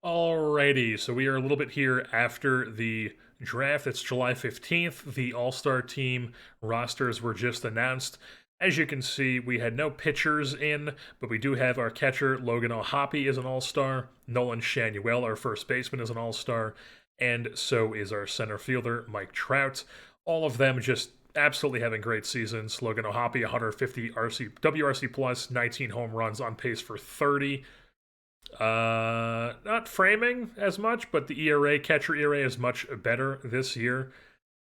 Alrighty, so we are a little bit here after the draft. It's July 15th. The All Star team rosters were just announced. As you can see, we had no pitchers in, but we do have our catcher, Logan O'Hoppe, is an All Star. Nolan Shanuel, our first baseman, is an All Star. And so is our center fielder, Mike Trout. All of them just absolutely having great seasons. Logan O'Hoppe, 150 WRC plus, 19 home runs, on pace for 30. Not framing as much, but the ERA, catcher ERA, is much better this year.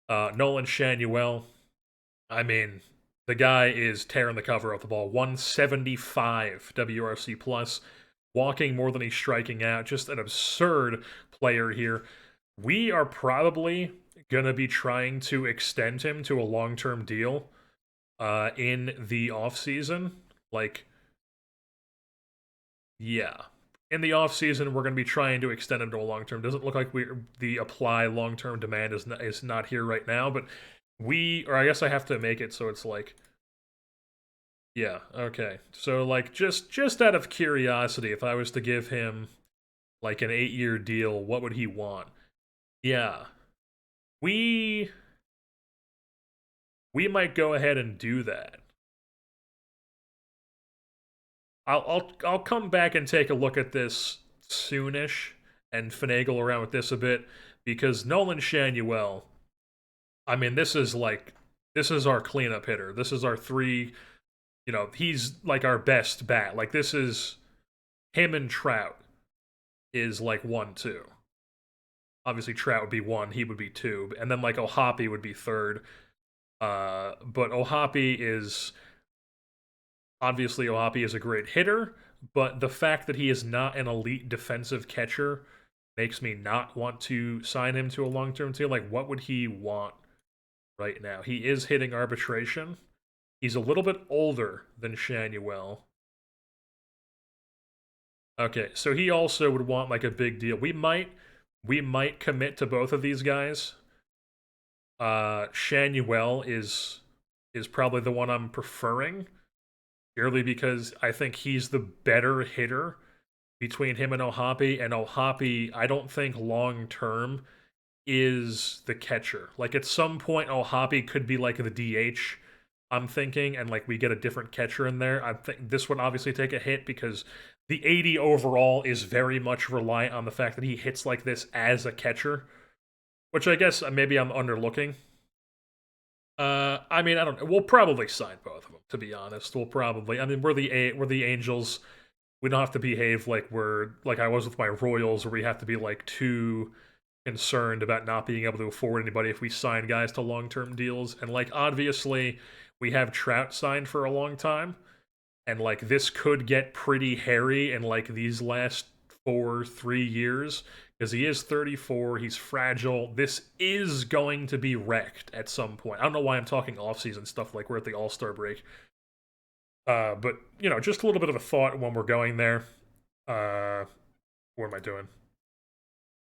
Nolan Shanuel, I mean, the guy is tearing the cover off the ball. 175 WRC plus, walking more than he's striking out. Just an absurd player here. We are probably gonna be trying to extend him to a long-term deal in the offseason. Like, yeah, in the off season, we're going to be trying to extend him to a long term. Doesn't look like the apply long term demand is not here right now, but or I guess I have to make it so it's like, yeah, okay. So like just out of curiosity, if I was to give him like an 8-year deal, what would he want? Yeah, we we might go ahead and do that. I'll come back and take a look at this soonish and finagle around with this a bit because Nolan Shanuel, I mean, this is our cleanup hitter. This is our three, he's like our best bat. Like this is him and Trout is like 1-2. Obviously Trout would be 1, he would be 2, and then like O'Hoppe would be third. But O'Hoppe is obviously O'Hoppe is a great hitter, but the fact that he is not an elite defensive catcher makes me not want to sign him to a long-term deal. Like, what would he want right now? He is hitting arbitration. He's a little bit older than Shanuel. Okay, so he also would want like a big deal. We might commit to both of these guys. Shanuel is probably the one I'm preferring purely because I think he's the better hitter between him and O'Hoppe, I don't think long term is the catcher. Like at some point, O'Hoppe could be like the DH. I'm thinking, and like we get a different catcher in there. I think this would obviously take a hit because the 80 overall is very much reliant on the fact that he hits like this as a catcher, which I guess maybe I'm underlooking. I mean, I don't know. We'll probably sign both of them. To be honest, we'll probably. I mean, we're the Angels. We don't have to behave like we're like I was with my Royals, where we have to be like too concerned about not being able to afford anybody if we sign guys to long-term deals. And like obviously, we have Trout signed for a long time, and like this could get pretty hairy in like these last 3 years because he is 34. He's fragile. This is going to be wrecked at some point. I don't know why I'm talking off-season stuff like we're at the All-Star break. But just a little bit of a thought when we're going there. What am I doing?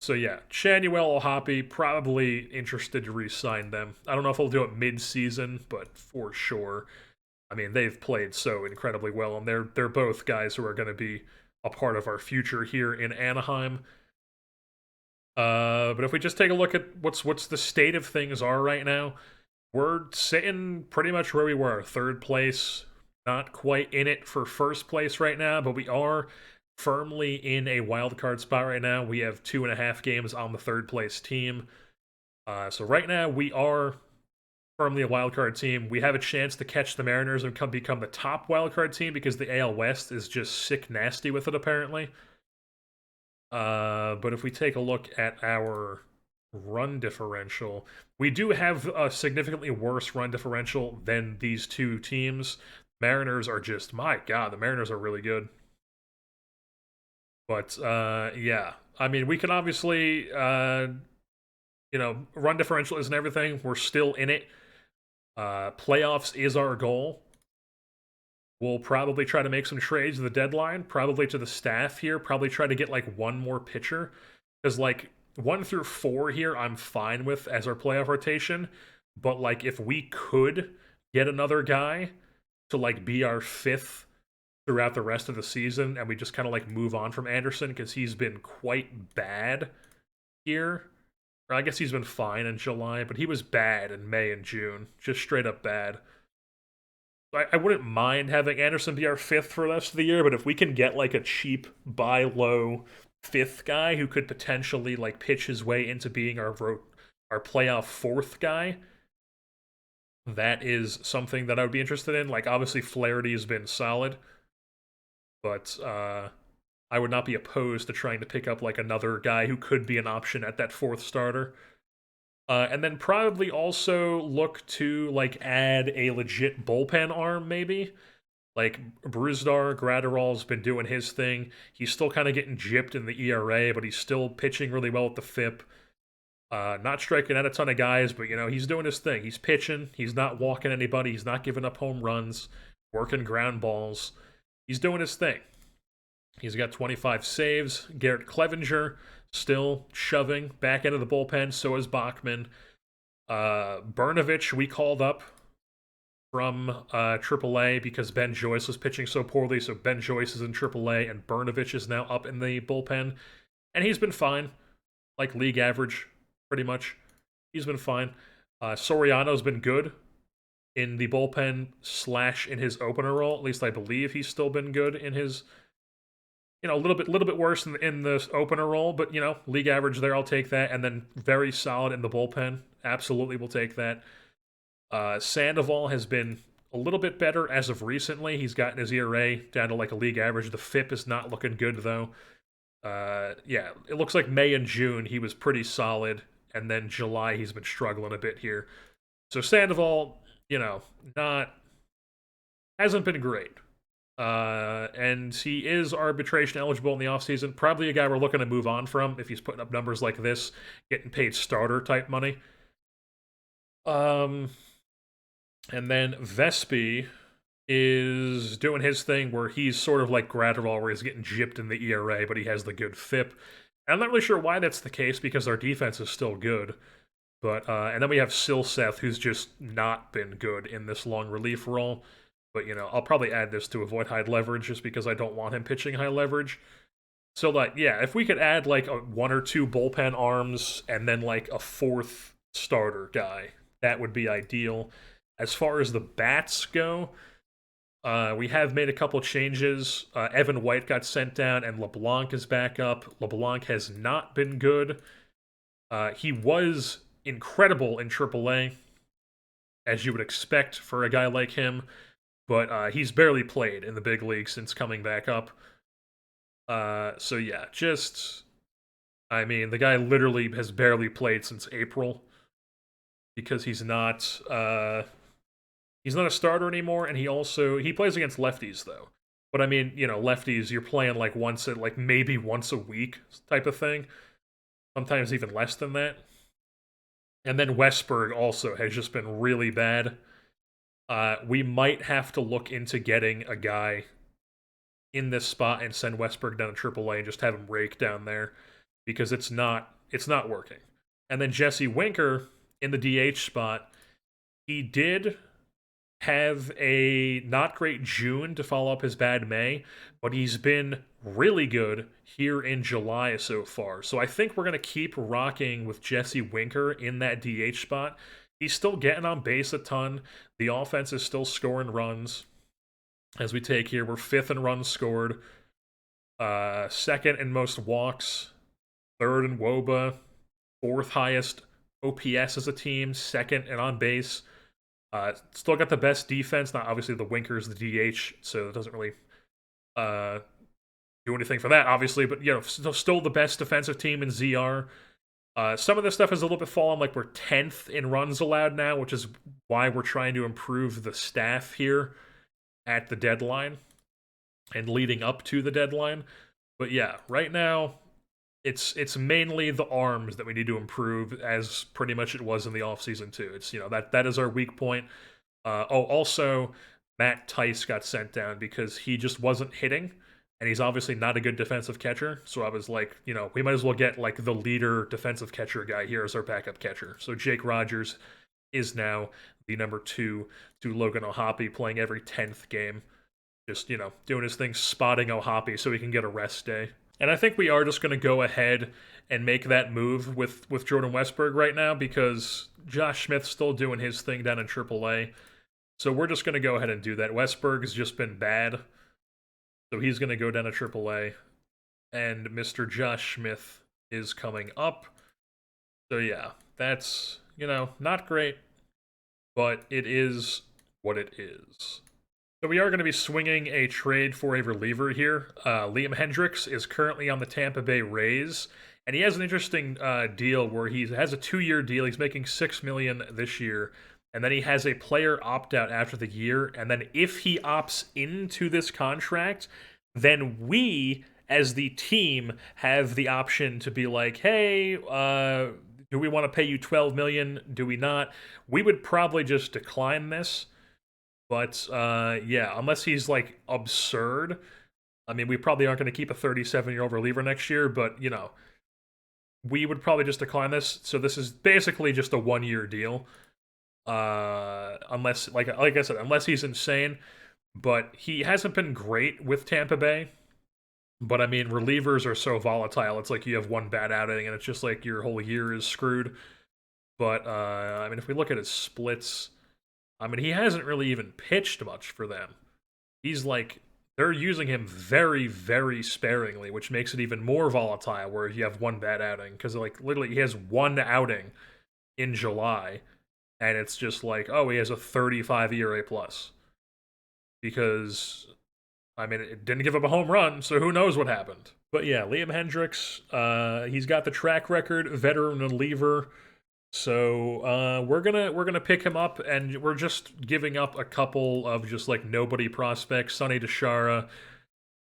So yeah, Shanuel O'Hoppe probably interested to re-sign them. I don't know if they'll do it mid-season, but for sure. I mean, they've played so incredibly well, and they're both guys who are going to be a part of our future here in Anaheim. But if we just take a look at what's the state of things are right now, we're sitting pretty much where we were, third place. Not quite in it for first place right now, but we are firmly in a wild card spot right now. We have 2.5 games on the third place team. So right now we are firmly a wild card team. We have a chance to catch the Mariners and become the top wild card team because the AL West is just sick nasty with it apparently. But if we take a look at our run differential, we do have a significantly worse run differential than these two teams. Mariners are just, my God, the Mariners are really good. But yeah, I mean, we can obviously, run differential isn't everything. We're still in it. Playoffs is our goal. We'll probably try to make some trades at the deadline, probably to the staff here, probably try to get like one more pitcher. Because like 1 through 4 here, I'm fine with as our playoff rotation. But like if we could get another guy to like be our 5th throughout the rest of the season, and we just kind of like move on from Anderson because he's been quite bad here. Or I guess he's been fine in July, but he was bad in May and June, just straight up bad. I wouldn't mind having Anderson be our fifth for the rest of the year, but if we can get like a cheap buy low fifth guy who could potentially like pitch his way into being our playoff fourth guy, that is something that I would be interested in. Like obviously Flaherty has been solid, but I would not be opposed to trying to pick up like another guy who could be an option at that fourth starter. And then probably also look to like add a legit bullpen arm, maybe. Like Bruzdar, Gratterall's been doing his thing. He's still kind of getting gypped in the ERA, but he's still pitching really well with the FIP. Not striking out a ton of guys, but he's doing his thing. He's pitching. He's not walking anybody. He's not giving up home runs, working ground balls. He's doing his thing. He's got 25 saves. Garrett Clevenger still shoving back into the bullpen. So is Bachman. Brnovich we called up from AAA because Ben Joyce was pitching so poorly. So Ben Joyce is in AAA and Brnovich is now up in the bullpen. And he's been fine. Like league average, pretty much. He's been fine. Soriano's been good in the bullpen / in his opener role. At least I believe he's still been good in his... a little bit worse in the opener role, but league average there, I'll take that. And then very solid in the bullpen, absolutely will take that. Sandoval has been a little bit better as of recently. He's gotten his ERA down to like a league average. The FIP is not looking good though. Yeah, it looks like May and June he was pretty solid, and then July he's been struggling a bit here. So Sandoval, hasn't been great. And he is arbitration eligible in the offseason. Probably a guy we're looking to move on from if he's putting up numbers like this, getting paid starter type money. And then Vespi is doing his thing where he's sort of like Gratterall, where he's getting gypped in the ERA, but he has the good FIP. And I'm not really sure why that's the case because our defense is still good. But and then we have Silseth, who's just not been good in this long relief role. But, I'll probably add this to avoid high leverage just because I don't want him pitching high leverage. So, like, yeah, if we could add, like, one or two bullpen arms and then, like, a fourth starter guy, that would be ideal. As far as the bats go, we have made a couple changes. Evan White got sent down and LeBlanc is back up. LeBlanc has not been good. He was incredible in AAA, as you would expect for a guy like him. But he's barely played in the big league since coming back up. So yeah, the guy literally has barely played since April because he's not a starter anymore, and he plays against lefties though. But lefties, you're playing like maybe once a week type of thing. Sometimes even less than that. And then Westberg also has just been really bad. We might have to look into getting a guy in this spot and send Westberg down to AAA and just have him rake down there because it's not working. And then Jesse Winker in the DH spot, he did have a not great June to follow up his bad May, but he's been really good here in July so far. So I think we're going to keep rocking with Jesse Winker in that DH spot. He's still getting on base a ton. The offense is still scoring runs. As we take here, we're 5th in runs scored, 2nd in most walks, 3rd in WOBA, 4th highest OPS as a team, 2nd in on base. Still got the best defense. Not obviously the Winker's the DH, so it doesn't really do anything for that, obviously. But still the best defensive team in ZR. Some of this stuff is a little bit fallen, like we're 10th in runs allowed now, which is why we're trying to improve the staff here at the deadline and leading up to the deadline. But yeah, right now, it's mainly the arms that we need to improve, as pretty much it was in the offseason too. It's that is our weak point. Also, Matt Tice got sent down because he just wasn't hitting. And he's obviously not a good defensive catcher, so I was like, we might as well get like the leader defensive catcher guy here as our backup catcher. So Jake Rogers is now the number 2 to Logan O'Hoppe, playing every 10th game. just, doing his thing, spotting O'Hoppe so he can get a rest day. And I think we are just going to go ahead and make that move with Jordan Westberg right now because Josh Smith's still doing his thing down in AAA. So we're just going to go ahead and do that. Westberg has just been bad. So he's going to go down to AAA. And Mr. Josh Smith is coming up. So yeah, that's, not great, but it is what it is. So we are going to be swinging a trade for a reliever here. Liam Hendriks is currently on the Tampa Bay Rays, and he has an interesting deal where he has a 2-year deal. He's making $6 million this year, and then he has a player opt out after the year. And then if he opts into this contract, then we, as the team, have the option to be like, hey, do we want to pay you $12 million? Do we not? We would probably just decline this. But yeah, unless he's like absurd, I mean, we probably aren't going to keep a 37-year-old reliever next year. But we would probably just decline this. So this is basically just a 1-year deal, unless, like I said, unless he's insane. But he hasn't been great with Tampa Bay. But I mean, relievers are so volatile. It's like you have one bad outing, and it's just like your whole year is screwed. But I mean, if we look at his splits, I mean, he hasn't really even pitched much for them. He's like, they're using him very, very sparingly, which makes it even more volatile where you have one bad outing. Because, like, literally, he has one outing in July, and it's just like, oh, he has a 35 ERA plus. Because, I mean, it didn't give up a home run, so who knows what happened. But yeah, Liam Hendriks, he's got the track record, veteran reliever. So we're gonna pick him up, and we're just giving up a couple of just like nobody prospects. Sonny DeShara,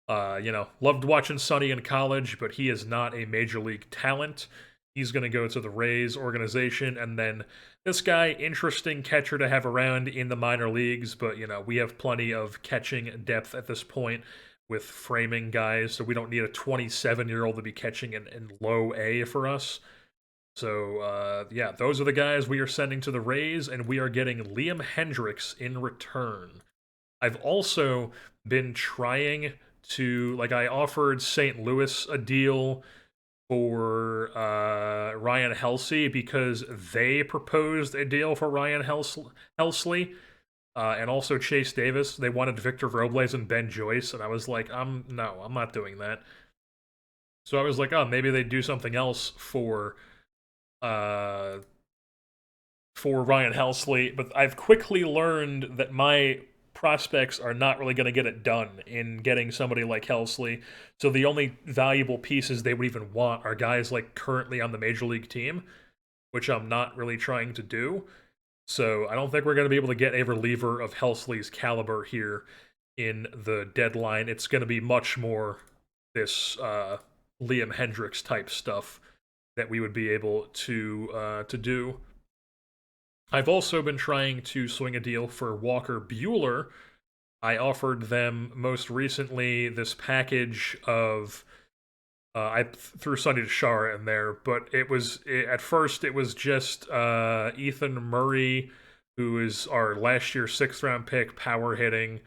loved watching Sonny in college, but he is not a major league talent. He's gonna go to the Rays organization, and then this guy, interesting catcher to have around in the minor leagues, but we have plenty of catching depth at this point with framing guys, so we don't need a 27-year-old to be catching in low A for us. So, yeah, those are the guys we are sending to the Rays, and we are getting Liam Hendriks in return. I've also been trying to, like, I offered St. Louis a deal for Ryan Helsley because they proposed a deal for Ryan Helsley, and also Chase Davis. They wanted Victor Robles and Ben Joyce, and I was like, no, I'm not doing that. So I was like, oh, maybe they'd do something else for Ryan Helsley, but I've quickly learned that my prospects are not really going to get it done in getting somebody like Helsley. So the only valuable pieces they would even want are guys like currently on the major league team, which I'm not really trying to do. So I don't think we're going to be able to get a reliever of Helsley's caliber here in the deadline. It's going to be much more this Liam Hendriks type stuff that we would be able to do. I've also been trying to swing a deal for Walker Buehler. I offered them most recently this package of I threw Sonny DeShara in there, but at first it was just Ethan Murray, who is our last year 6th-round pick, power hitting,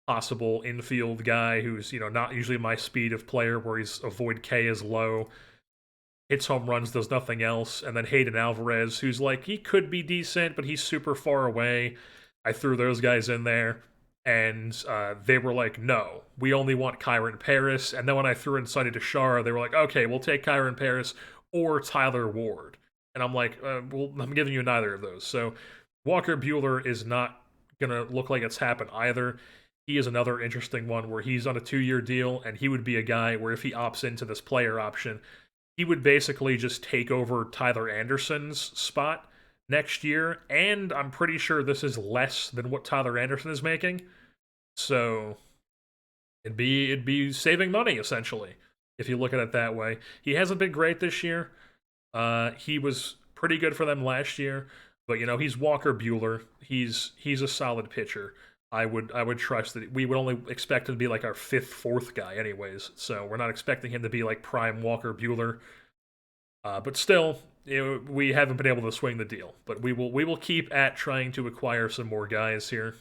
possible infield guy who's not usually my speed of player, where he's avoid K is low, hits home runs, does nothing else. And then Hayden Alvarez, who's like, he could be decent, but he's super far away. I threw those guys in there, and they were like, no, we only want Kyron Paris. And then when I threw in Sonny DeShara, they were like, okay, we'll take Kyron Paris or Tyler Ward. And I'm like, well, I'm giving you neither of those. So Walker Buehler is not going to look like it's happened either. He is another interesting one where he's on a 2-year deal, and he would be a guy where if he opts into this player option, he would basically just take over Tyler Anderson's spot next year, and I'm pretty sure this is less than what Tyler Anderson is making. So it'd be saving money, essentially, if you look at it that way. He hasn't been great this year. He was pretty good for them last year, but he's Walker Buehler. He's a solid pitcher. I would trust that. We would only expect him to be like our 5th, 4th guy anyways, so we're not expecting him to be like prime Walker Buehler. But still, we haven't been able to swing the deal. But we will keep at trying to acquire some more guys here.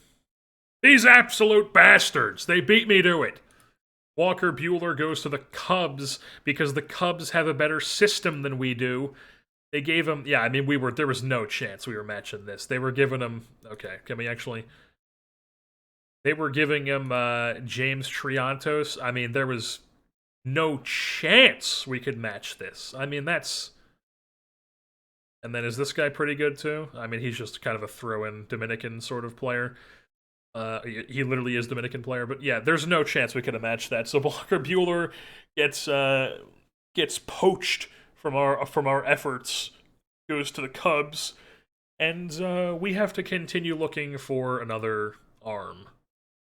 These absolute bastards! They beat me to it! Walker Buehler goes to the Cubs because the Cubs have a better system than we do. They gave him, yeah, I mean, there was no chance we were matching this. They were giving him, okay, can we actually, they were giving him James Triantos. I mean, there was no chance we could match this. I mean, that's, and then is this guy pretty good too? I mean, he's just kind of a throw-in Dominican sort of player. He literally is Dominican player, but yeah, there's no chance we could have matched that. So Walker Buehler gets poached from our efforts, goes to the Cubs, and we have to continue looking for another arm.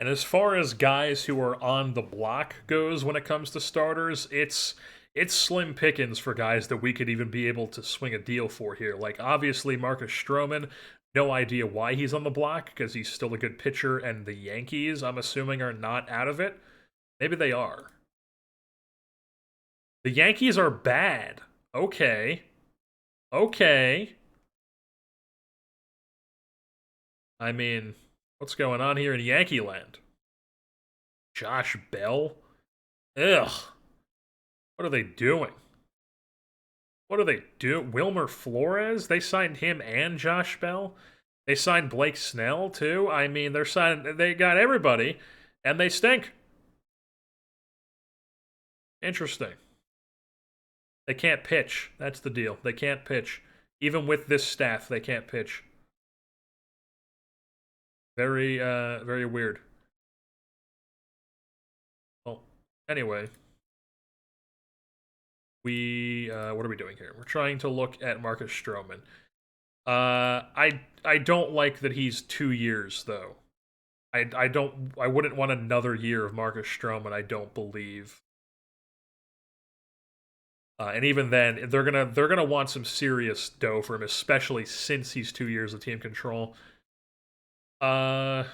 And as far as guys who are on the block goes when it comes to starters, it's slim pickings for guys that we could even be able to swing a deal for here. Like, obviously, Marcus Stroman, no idea why he's on the block, because he's still a good pitcher, and the Yankees, I'm assuming, are not out of it. Maybe they are. The Yankees are bad. Okay. Okay. I mean, what's going on here in Yankee land? Josh Bell? Ugh. What are they doing? What are they doing? Wilmer Flores? They signed him and Josh Bell? They signed Blake Snell, too? I mean, they got everybody, and they stink. Interesting. They can't pitch. That's the deal. They can't pitch. Even with this staff, they can't pitch. Very, very weird. Well, anyway. What are we doing here? We're trying to look at Marcus Stroman. I don't like that he's 2 years, though. I wouldn't want another year of Marcus Stroman, I don't believe. And even then, they're gonna want some serious dough for him, especially since he's 2 years of team control. And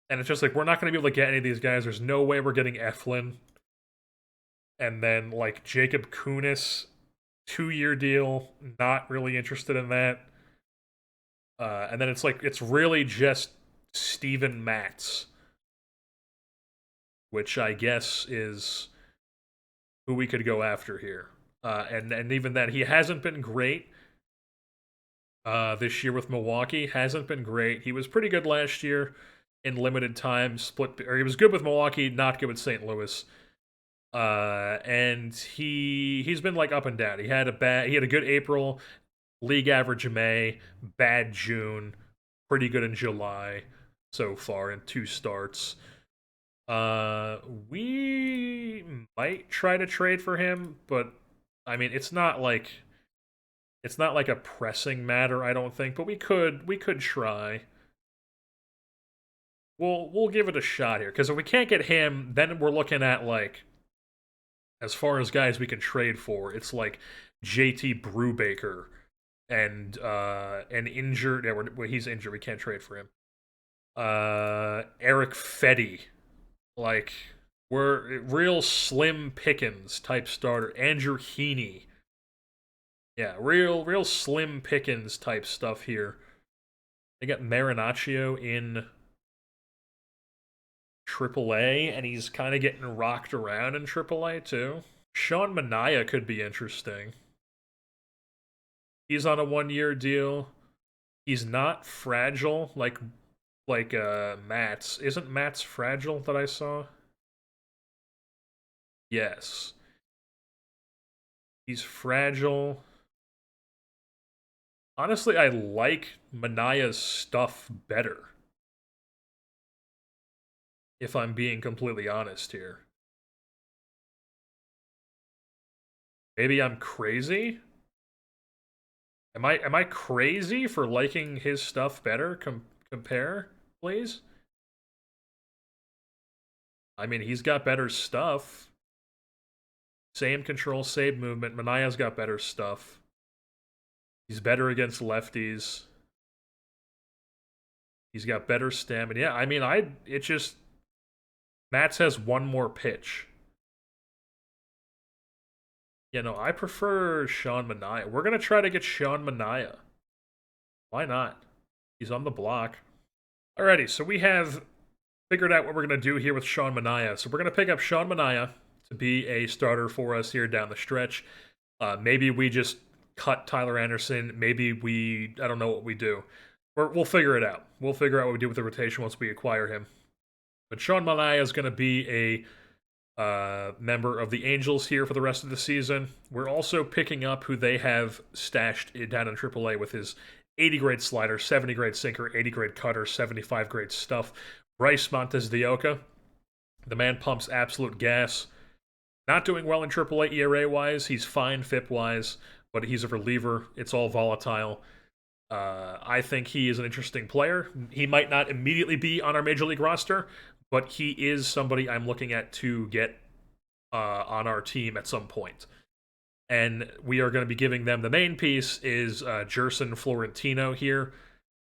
it's just like, we're not gonna be able to get any of these guys. There's no way we're getting Eflin. And then, like, Jacob Kunis, 2-year deal, not really interested in that. And then it's like, it's really just Steven Matz, which I guess is who we could go after here. And even that, he hasn't been great this year with Milwaukee. Hasn't been great. He was pretty good last year in limited time. He was good with Milwaukee, not good with St. Louis. And he's been like up and down. He had a good April, league average May, bad June, pretty good in July so far in 2 starts. We might try to trade for him, but I mean, it's not like a pressing matter, I don't think, but we could try. We'll give it a shot here, because if we can't get him, then we're looking at, like, as far as guys we can trade for, it's like JT Brubaker and an injured. Yeah, he's injured. We can't trade for him. Eric Fetty, like, we're real slim pickings type starter. Andrew Heaney, yeah, real slim pickings type stuff here. They got Marinaccio in AAA, and he's kind of getting rocked around in AAA too. Sean Manaea could be interesting. He's on a 1-year deal. He's not fragile like Matt's. Isn't Matt's fragile that I saw? Yes. He's fragile. Honestly, I like Manaea's stuff better, if I'm being completely honest here. Maybe I'm crazy? Am I crazy for liking his stuff better? Compare, please? I mean, he's got better stuff. Same control, same movement. Manaea's got better stuff. He's better against lefties. He's got better stamina. Yeah, I mean, Matz has one more pitch. You know, I prefer Sean Manaea. We're going to try to get Sean Manaea. Why not? He's on the block. Alrighty, so we have figured out what we're going to do here with Sean Manaea. So we're going to pick up Sean Manaea to be a starter for us here down the stretch. Maybe we just cut Tyler Anderson. Maybe I don't know what we do. We'll figure it out. We'll figure out what we do with the rotation once we acquire him. But Sean Manaea is going to be a member of the Angels here for the rest of the season. We're also picking up who they have stashed down in AAA with his 80 grade slider, 70 grade sinker, 80 grade cutter, 75 grade stuff. Bryce Montes de Oca. The man pumps absolute gas. Not doing well in AAA ERA wise. He's fine FIP wise, but he's a reliever. It's all volatile. I think he is an interesting player. He might not immediately be on our Major League roster, but he is somebody I'm looking at to get on our team at some point. And we are going to be giving them the main piece is Jerson Florentino here.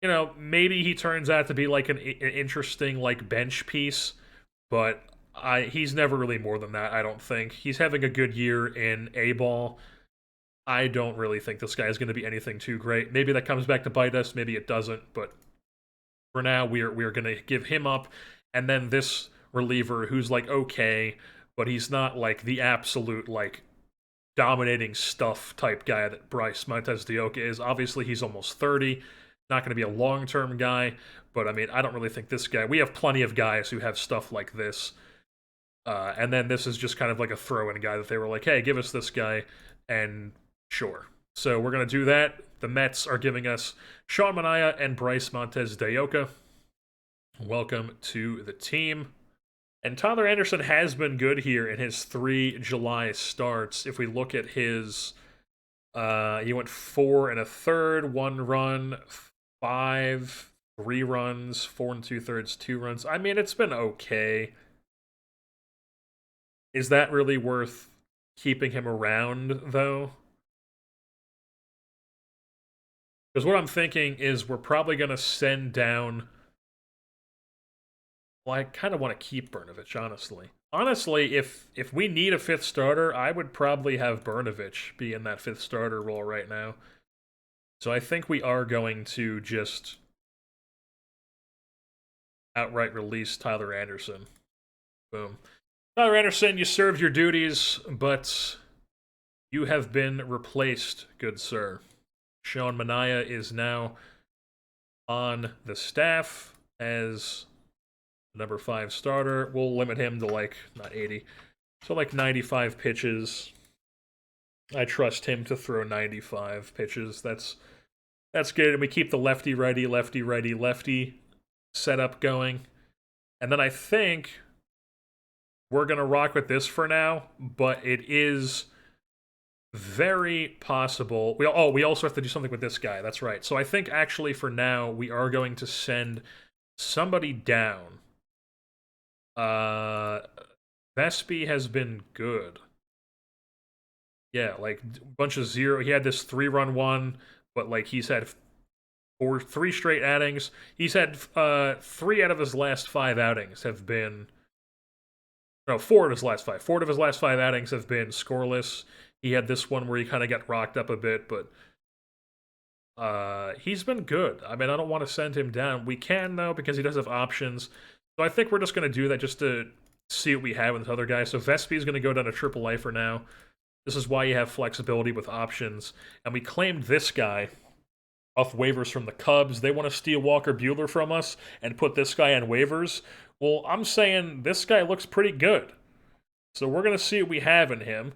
You know, maybe he turns out to be like an interesting like bench piece, but he's never really more than that, I don't think. He's having a good year in A-ball. I don't really think this guy is going to be anything too great. Maybe that comes back to bite us, maybe it doesn't, but for now we are going to give him up. And then this reliever who's like okay, but he's not like the absolute like dominating stuff type guy that Bryce Montes de Oca is. Obviously he's almost 30, not going to be a long-term guy, but I mean, I don't really think this guy, we have plenty of guys who have stuff like this. And then this is just kind of like a throw-in guy that they were like, hey, give us this guy, and sure. So we're going to do that. The Mets are giving us Sean Manaea and Bryce Montes de Oca. Welcome to the team. And Tyler Anderson has been good here in his 3 July starts. If we look at his, he went 4 1/3, 1 run, 5, 3 runs, 4 2/3, 2 runs. I mean, it's been okay. Is that really worth keeping him around, though? Because what I'm thinking is we're probably going to send down... Well, I kind of want to keep Brnovich, honestly. Honestly, if we need a 5th starter, I would probably have Brnovich be in that 5th starter role right now. So I think we are going to just outright release Tyler Anderson. Boom. Tyler Anderson, you served your duties, but you have been replaced, good sir. Sean Manaea is now on the staff as number 5 starter. We'll limit him to like, not 80, so like 95 pitches. I trust him to throw 95 pitches. That's good. And we keep the lefty-righty, lefty-righty, lefty setup going. And then I think we're going to rock with this for now, but it is very possible. We also have to do something with this guy. That's right. So I think actually for now, we are going to send somebody down. Vespi has been good. Yeah, like a bunch of 0. He had this 3-run one, but like he's had 3 straight outings. He's had 3 out of his last 5 outings have been... No, 4 of his last 5. 4 of his last 5 outings have been scoreless. He had this one where he kind of got rocked up a bit, but he's been good. I mean, I don't want to send him down. We can, though, because he does have options. So I think we're just going to do that just to see what we have with this other guy. So Vespi is going to go down to AAA for now. This is why you have flexibility with options. And we claimed this guy off waivers from the Cubs. They want to steal Walker Buehler from us and put this guy on waivers. Well, I'm saying this guy looks pretty good. So we're going to see what we have in him.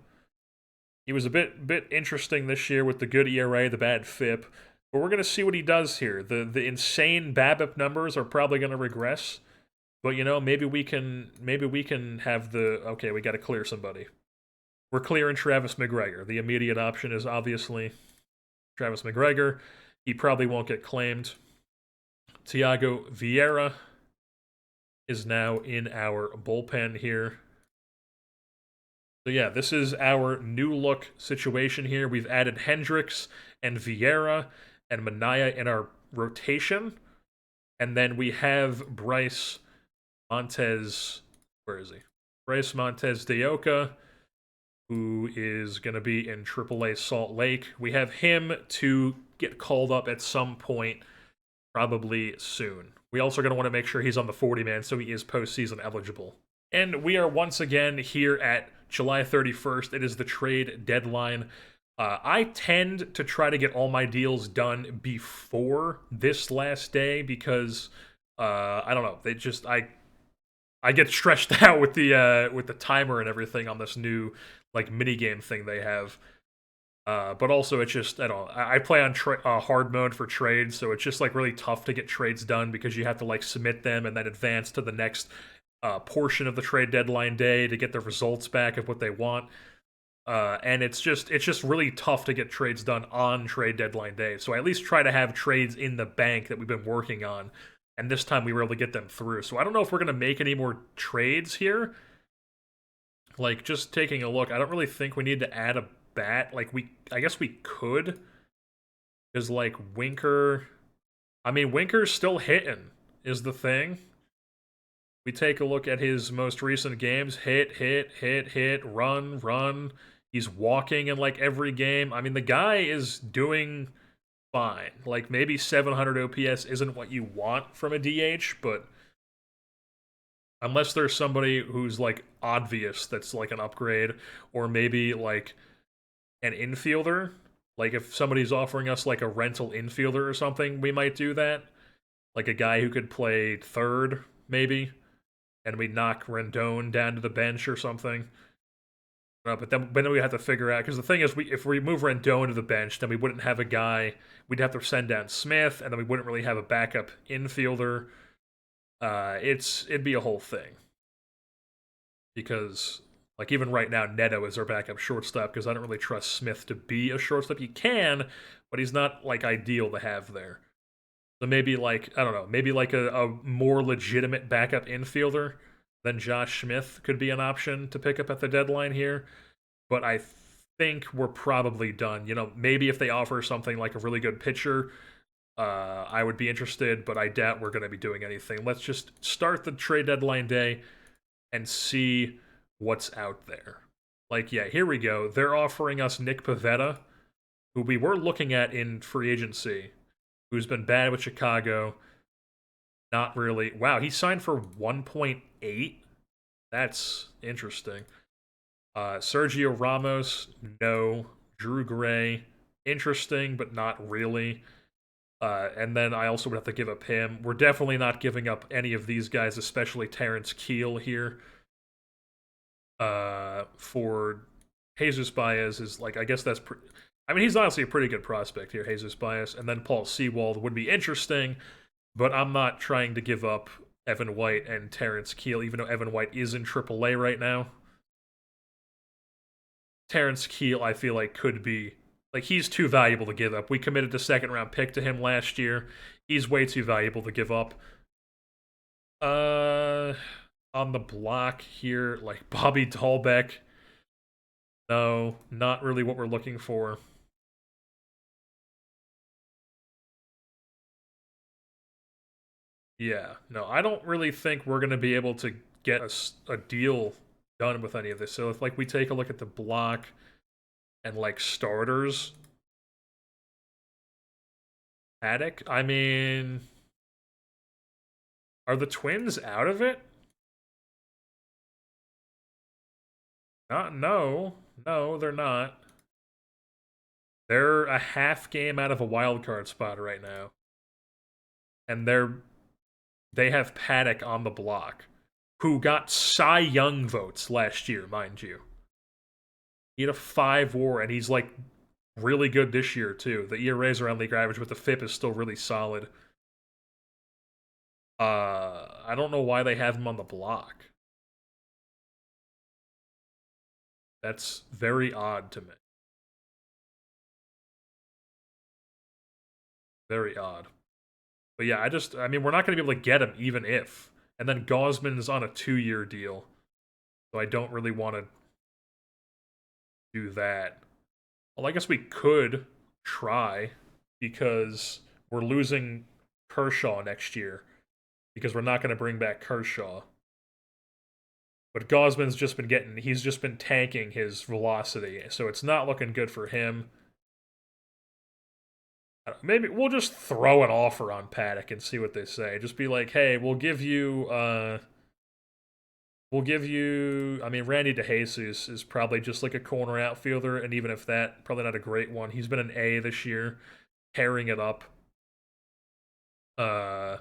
He was a bit interesting this year with the good ERA, the bad FIP. But we're going to see what he does here. The insane BABIP numbers are probably going to regress. But, you know, maybe we can have the... Okay, we got to clear somebody. We're clearing Travis McGregor. The immediate option is obviously Travis McGregor. He probably won't get claimed. Thiago Vieira is now in our bullpen here. So yeah, this is our new look situation here. We've added Hendricks and Vieira and Manaea in our rotation. And then we have Bryce Montes... Where is he? Bryce Montes de Oca, who is going to be in AAA Salt Lake. We have him to get called up at some point, probably soon. We also going to want to make sure he's on the 40-man so he is postseason eligible. And we are once again here at July 31st. It is the trade deadline. I tend to try to get all my deals done before this last day because I don't know. I get stretched out with the timer and everything on this new like mini game thing they have. But also, it's just I don't know. I play on hard mode for trades, so it's just like really tough to get trades done because you have to like submit them and then advance to the next portion of the trade deadline day to get the results back of what they want. And it's just really tough to get trades done on trade deadline day. So I at least try to have trades in the bank that we've been working on, and this time we were able to get them through. So I don't know if we're gonna make any more trades here. Like just taking a look, I don't really think we need to add a bat. Like I guess we could, because like Winker, I mean Winker's still hitting is the thing. We take a look at his most recent games: hit, run, run. He's walking in like every game. I mean, the guy is doing fine. Like maybe 700 OPS isn't what you want from a DH, but unless there's somebody who's like obvious that's like an upgrade, or maybe like an infielder, like if somebody's offering us like a rental infielder or something, we might do that. Like a guy who could play third, maybe, and we knock Rendon down to the bench or something. But then we have to figure out, because the thing is, if we move Rendon to the bench, then we wouldn't have a guy. We'd have to send down Smith, and then we wouldn't really have a backup infielder. It'd be a whole thing. Because like even right now, Neto is our backup shortstop because I don't really trust Smith to be a shortstop. He can, but he's not like ideal to have there. So maybe like I don't know, maybe like a more legitimate backup infielder than Josh Smith could be an option to pick up at the deadline here. But I think we're probably done. You know, maybe if they offer something like a really good pitcher, I would be interested, but I doubt we're going to be doing anything. Let's just start the trade deadline day and see what's out there. Like, yeah, here we go. They're offering us Nick Pivetta, who we were looking at in free agency, who's been bad with Chicago. Not really. Wow, he signed for 1.8. That's interesting. Sergio Ramos, no. Drew Gray, interesting, but not really. And then I also would have to give up him. We're definitely not giving up any of these guys, especially Terrence Keel here. For Jesus Baez is like, I guess that's I mean, he's honestly a pretty good prospect here, Jesus Baez. And then Paul Sewald would be interesting, but I'm not trying to give up Evan White and Terrence Keel, even though Evan White is in AAA right now. Terrence Keel, I feel like, could be like he's too valuable to give up. We committed the second round pick to him last year. He's way too valuable to give up. On the block here, like Bobby Dahlbeck. No, not really what we're looking for. Yeah, no, I don't really think we're going to be able to get a deal done with any of this. So if like we take a look at the block and like starters, Paddock, I mean, are the Twins out of it? No, they're not. They're a half game out of a wild card spot right now, and they have Paddock on the block, who got Cy Young votes last year, mind you. He had a 5 WAR, and he's like really good this year too. The ERA's around league average, but the FIP is still really solid. I don't know why they have him on the block. That's very odd to me. Very odd. But yeah, I mean, we're not going to be able to get him even if. And then Gosman's on a 2-year deal. So I don't really want to do that. Well, I guess we could try because we're losing Kershaw next year because we're not going to bring back Kershaw. But Gosman's he's just been tanking his velocity, so it's not looking good for him. Maybe we'll just throw an offer on Paddock and see what they say. Just be like, hey, we'll give you. I mean, Randy DeJesus is probably just like a corner outfielder, and even if that, probably not a great one. He's been an A this year, tearing it up. Uh,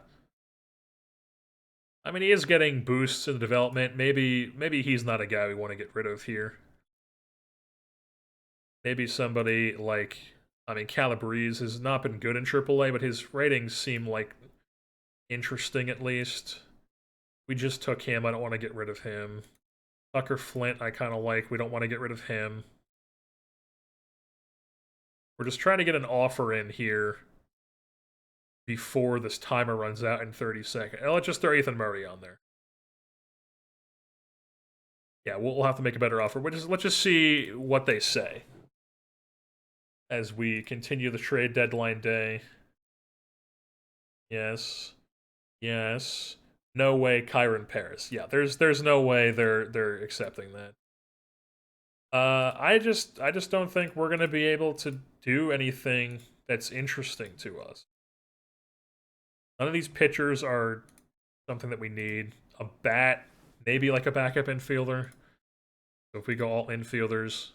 I mean, he is getting boosts in the development. Maybe he's not a guy we want to get rid of here. Maybe somebody like, I mean, Calabrese has not been good in AAA, but his ratings seem like interesting at least. We just took him. I don't want to get rid of him. Tucker Flint, I kind of like. We don't want to get rid of him. We're just trying to get an offer in here before this timer runs out in 30 seconds. Let's just throw Ethan Murray on there. Yeah, we'll have to make a better offer. Let's just see what they say as we continue the trade deadline day. Yes. Yes. No way, Kyron Paris. Yeah, there's no way they're accepting that. I just don't think we're gonna be able to do anything that's interesting to us. None of these pitchers are something that we need. A bat, maybe like a backup infielder. So if we go all infielders.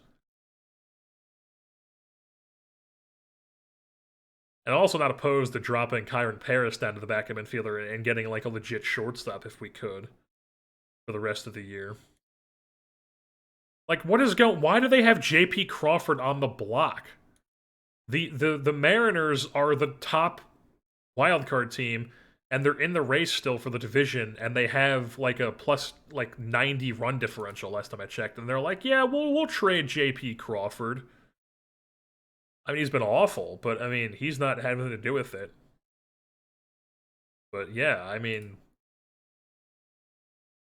And also not opposed to dropping Kyron Paris down to the backup infielder and getting like a legit shortstop if we could for the rest of the year. Like, why do they have JP Crawford on the block? The Mariners are the top wildcard team, and they're in the race still for the division, and they have like a plus like 90 run differential last time I checked, and they're like, yeah, we'll trade JP Crawford. I mean, he's been awful, but I mean, he's not had anything to do with it. But yeah, I mean,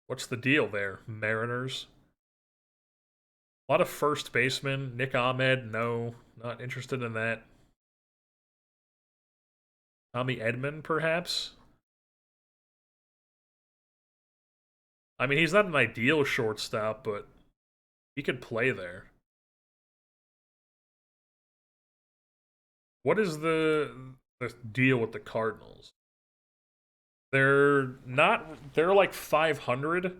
what's the deal there, Mariners? A lot of first basemen. Nick Ahmed, no, not interested in that. Tommy Edman, perhaps? I mean, he's not an ideal shortstop, but he could play there. What is the deal with the Cardinals? They're like 500,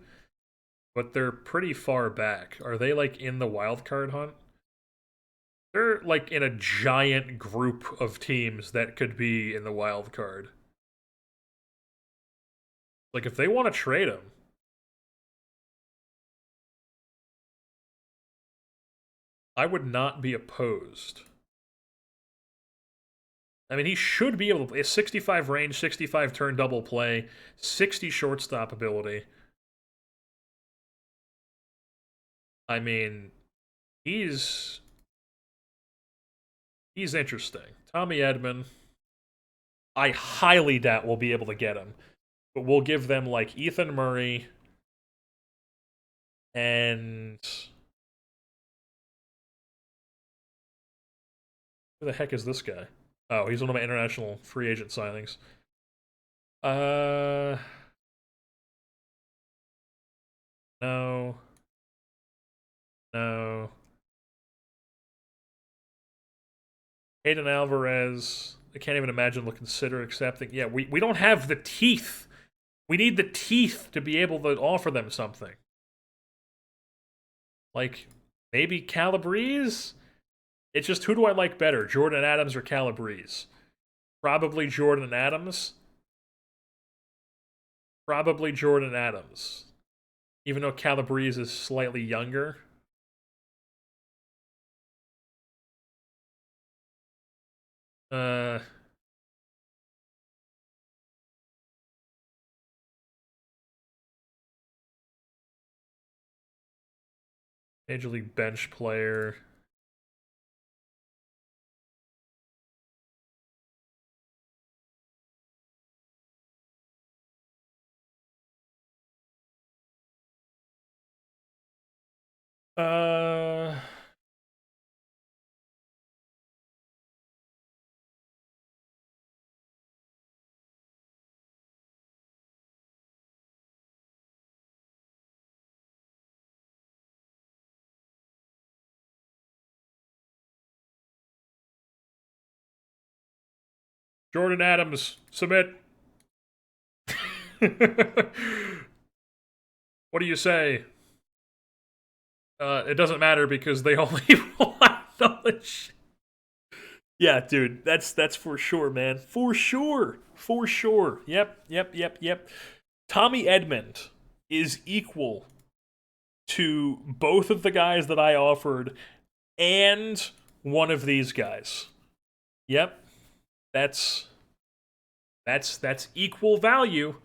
but they're pretty far back. Are they like in the wild card hunt? They're like in a giant group of teams that could be in the wild card. Like if they want to trade him, I would not be opposed. I mean, he should be able to play a 65 range, 65 turn double play, 60 shortstop ability. I mean, he's interesting. Tommy Edman, I highly doubt we'll be able to get him, but we'll give them like Ethan Murray and who the heck is this guy? Oh, he's one of my international free agent signings. Uh, no, no. Hayden Alvarez. I can't even imagine they'll consider accepting. Yeah, we don't have the teeth. We need the teeth to be able to offer them something. Like, maybe Calabrese? It's just, who do I like better, Jordan Adams or Calabrese? Probably Jordan Adams. Probably Jordan Adams. Even though Calabrese is slightly younger. Uh, Major League bench player. Uh, Jordan Adams, submit. What do you say? It doesn't matter because they only want knowledge. Yeah, dude, that's for sure, man. For sure. For sure. Yep. Tommy Edmond is equal to both of the guys that I offered and one of these guys. Yep. That's that's equal value.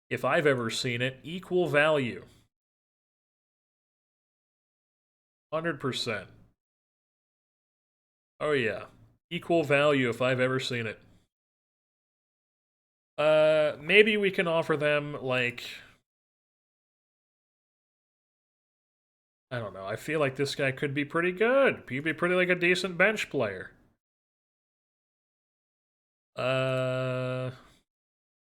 If I've ever seen it, equal value. 100%. Oh yeah. Equal value if I've ever seen it. Maybe we can offer them like I don't know. I feel like this guy could be pretty good. He'd be pretty like a decent bench player. Uh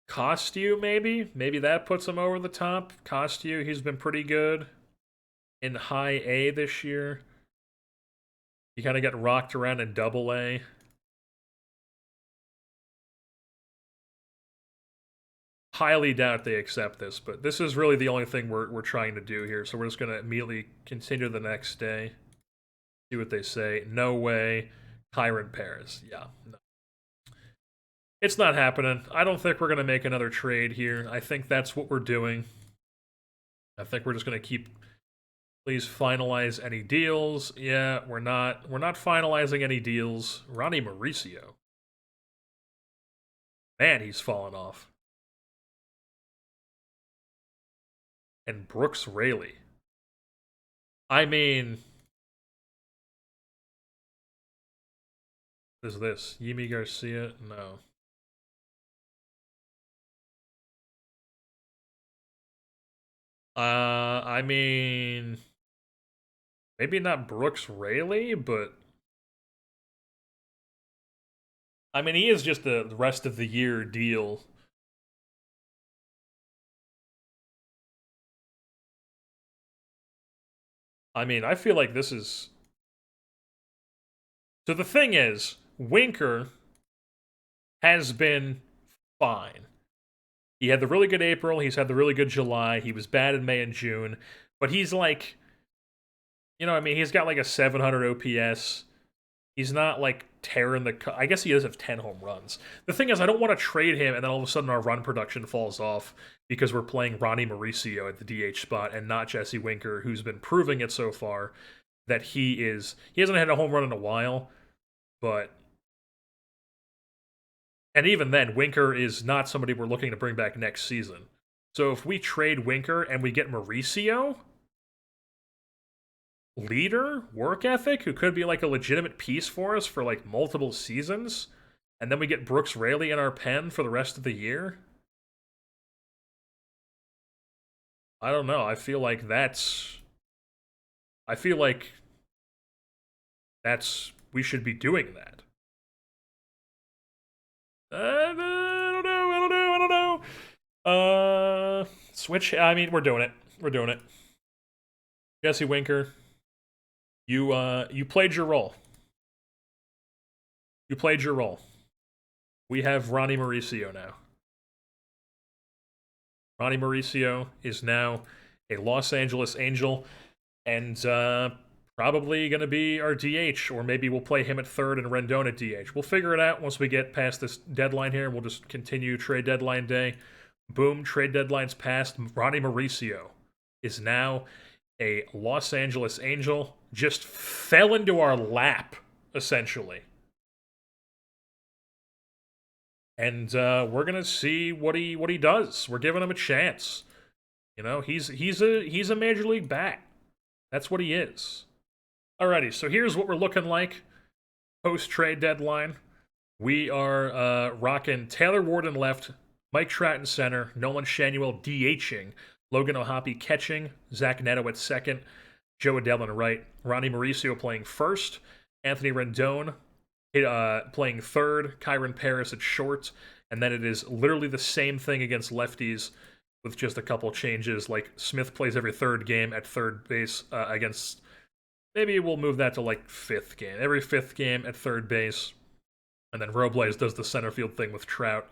Costu maybe? Maybe that puts him over the top. Costu, he's been pretty good in high A this year. He kind of got rocked around in double A. Highly doubt they accept this, but this is really the only thing we're trying to do here. So we're just gonna immediately continue the next day. See what they say. No way. Kyron Paris. Yeah. No. It's not happening. I don't think we're gonna make another trade here. I think that's what we're doing. I think we're just gonna keep please finalize any deals. Yeah, we're not finalizing any deals. Ronnie Mauricio. Man, he's fallen off. And Brooks Raley. I mean, what is this? Yimi Garcia? No. I mean, maybe not Brooks Raley, but I mean, he is just a rest of the year deal. I mean, I feel like this is. So the thing is, Winker has been fine. He had the really good April, he's had the really good July, he was bad in May and June, but he's like, you know what I mean? He's got like a 700 OPS. He's not like tearing the. I guess he does have 10 home runs. The thing is, I don't want to trade him and then all of a sudden our run production falls off because we're playing Ronnie Mauricio at the DH spot and not Jesse Winker, who's been proving it so far that he is. He hasn't had a home run in a while, but. And even then, Winker is not somebody we're looking to bring back next season. So if we trade Winker and we get Mauricio, leader, work ethic, who could be like a legitimate piece for us for like multiple seasons, and then we get Brooks Raley in our pen for the rest of the year. I don't know. I feel like that's. I feel like that's. We should be doing that. I don't know. Switch. I mean, we're doing it. We're doing it. Jesse Winker, you played your role. You played your role. We have Ronnie Mauricio now. Ronnie Mauricio is now a Los Angeles Angel, and probably going to be our DH, or maybe we'll play him at third and Rendon at DH. We'll figure it out once we get past this deadline here. We'll just continue trade deadline day. Boom, trade deadline's passed. Ronnie Mauricio is now a Los Angeles Angel. Just fell into our lap, essentially. And we're gonna see what he does. We're giving him a chance. You know, he's a major league bat. That's what he is. Alrighty, so here's what we're looking like post trade deadline. We are rocking Taylor Ward in left, Mike Trout in center, Nolan Shanuel DHing, Logan O'Hoppe catching, Zach Neto at second, Joe Adell in right, Ronnie Mauricio playing first, Anthony Rendon playing third, Kyron Paris at short, and then it is literally the same thing against lefties with just a couple changes. Like Smith plays every third game at third base against. Maybe we'll move that to like fifth game. Every fifth game at third base. and then Robles does the center field thing with Trout,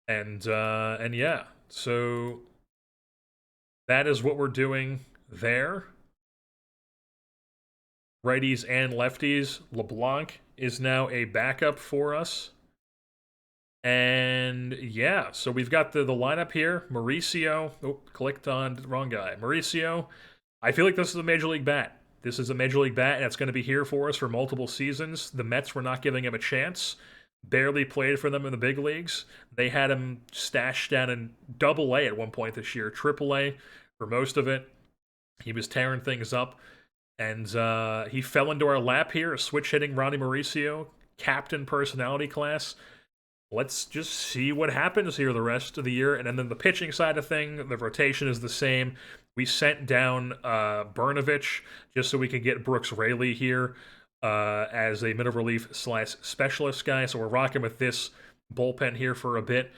and yeah, so that is what we're doing there. Righties and lefties. LeBlanc is now a backup for us. And yeah, so we've got the lineup here. Mauricio. Oh, clicked on the wrong guy. Mauricio. I feel like this is a major league bat. This is a major league bat, and it's going to be here for us for multiple seasons. The Mets were not giving him a chance. Barely played for them in the big leagues. They had him stashed down in Double A at one point this year, Triple A for most of it. He was tearing things up, and he fell into our lap here. Switch hitting Ronnie Mauricio, captain personality class. Let's just see what happens here the rest of the year. And then the pitching side of thing, the rotation is the same. We sent down Brnovich just so we could get Brooks Raley here as a middle relief / specialist guy. So we're rocking with this bullpen here for a bit.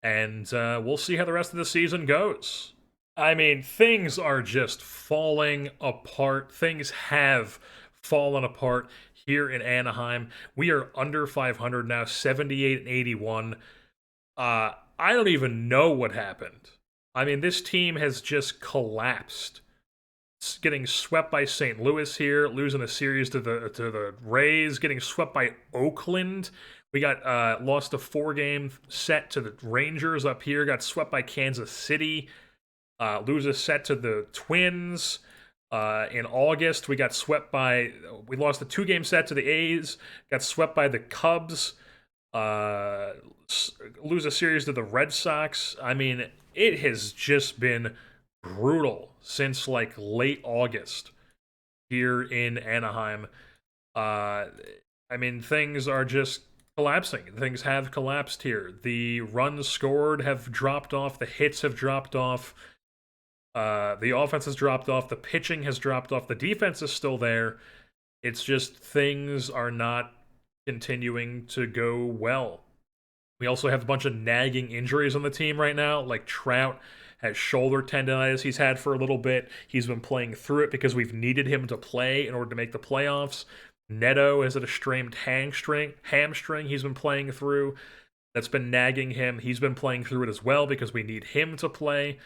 And we'll see how the rest of the season goes. I mean, things are just falling apart. Things have fallen apart here in Anaheim. We are under 500 now, 78 and 81. I don't even know what happened. I mean, this team has just collapsed. It's getting swept by St. Louis here, losing a series to the Rays, getting swept by Oakland. We got lost a 4-game set to the Rangers up here, got swept by Kansas City. Lose a set to the Twins. In August, we lost a 2-game set to the A's, got swept by the Cubs, lose a series to the Red Sox. I mean, it has just been brutal since like late August here in Anaheim. I mean, things are just collapsing. Things have collapsed here. The runs scored have dropped off, the hits have dropped off. The offense has dropped off. The pitching has dropped off. The defense is still there. It's just things are not continuing to go well. We also have a bunch of nagging injuries on the team right now. Like Trout has shoulder tendonitis he's had for a little bit. He's been playing through it because we've needed him to play in order to make the playoffs. Neto has a strained hamstring he's been playing through. That's been nagging him. He's been playing through it as well because we need him to play.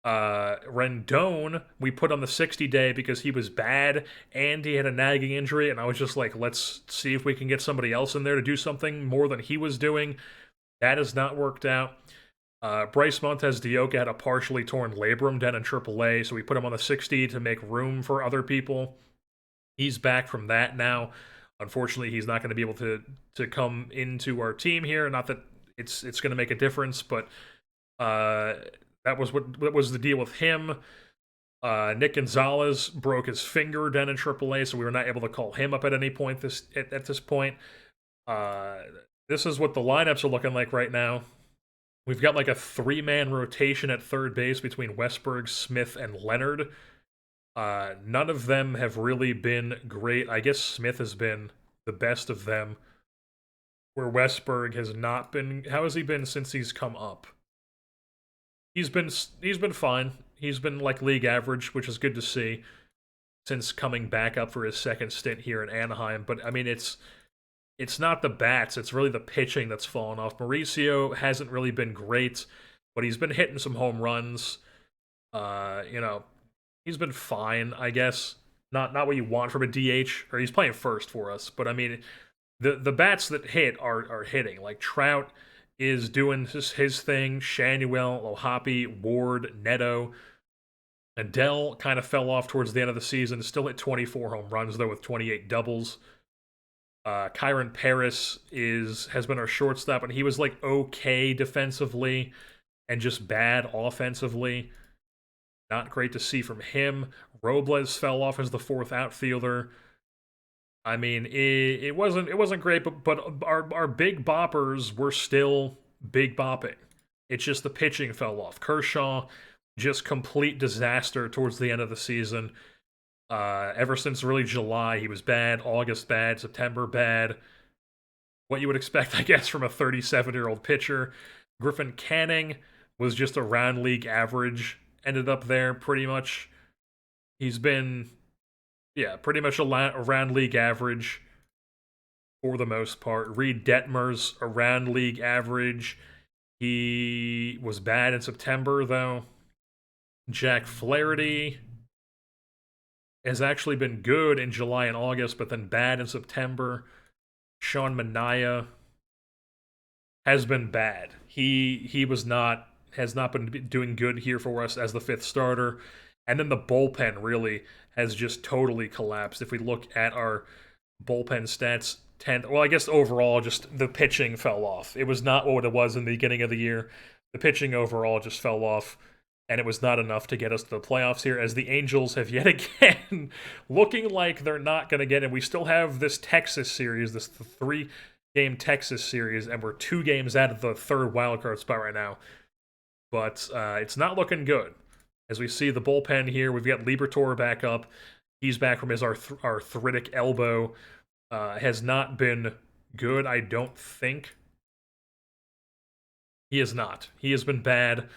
Rendon, we put on the 60-day because he was bad and he had a nagging injury, and I was just like, let's see if we can get somebody else in there to do something more than he was doing. That has not worked out. Bryce Montes de Oca had a partially torn labrum down in AAA, so we put him on the 60 to make room for other people. He's back from that now. Unfortunately, he's not going to be able to come into our team here. Not that it's going to make a difference, but that was the deal with him. Nick Gonzalez broke his finger down in AAA, so we were not able to call him up at any point at this point. This is what the lineups are looking like right now. We've got like a 3-man rotation at third base between Westberg, Smith, and Leonard. None of them have really been great. I guess Smith has been the best of them, where Westberg has not been. How has he been since he's come up? He's been fine. He's been like league average, which is good to see since coming back up for his second stint here in Anaheim. But I mean, it's not the bats, it's really the pitching that's fallen off. Mauricio hasn't really been great, but he's been hitting some home runs. He's been fine, I guess. Not what you want from a DH, or he's playing first for us. But I mean, the bats that hit are hitting. Like Trout is doing his thing. Shanuel, Ohapi, Ward, Neto. Adele kind of fell off towards the end of the season. Still hit 24 home runs, though, with 28 doubles. Kyron Paris has been our shortstop, and he was like okay defensively and just bad offensively. Not great to see from him. Robles fell off as the fourth outfielder. I mean, it wasn't great, but our big boppers were still big bopping. It's just the pitching fell off. Kershaw, just complete disaster towards the end of the season. Ever since really July, he was bad. August, bad. September, bad. What you would expect, I guess, from a 37-year-old pitcher. Griffin Canning was just around league average. Ended up there pretty much. He's been, pretty much around league average for the most part. Reed Detmer's around league average. He was bad in September, though. Jack Flaherty has actually been good in July and August, but then bad in September. Sean Manaea has been bad. He has not been doing good here for us as the fifth starter. And then the bullpen really has just totally collapsed. If we look at our bullpen stats, 10th, well, I guess overall just the pitching fell off. It was not what it was in the beginning of the year. The pitching overall just fell off, and it was not enough to get us to the playoffs here, as the Angels have yet again looking like they're not going to get it. We still have this Texas series, this 3-game Texas series, and we're 2 games out of the third wildcard spot right now. But it's not looking good. As we see the bullpen here, we've got Liberatore back up. He's back from his arthritic elbow. Has not been good, I don't think. He is not. He has been bad.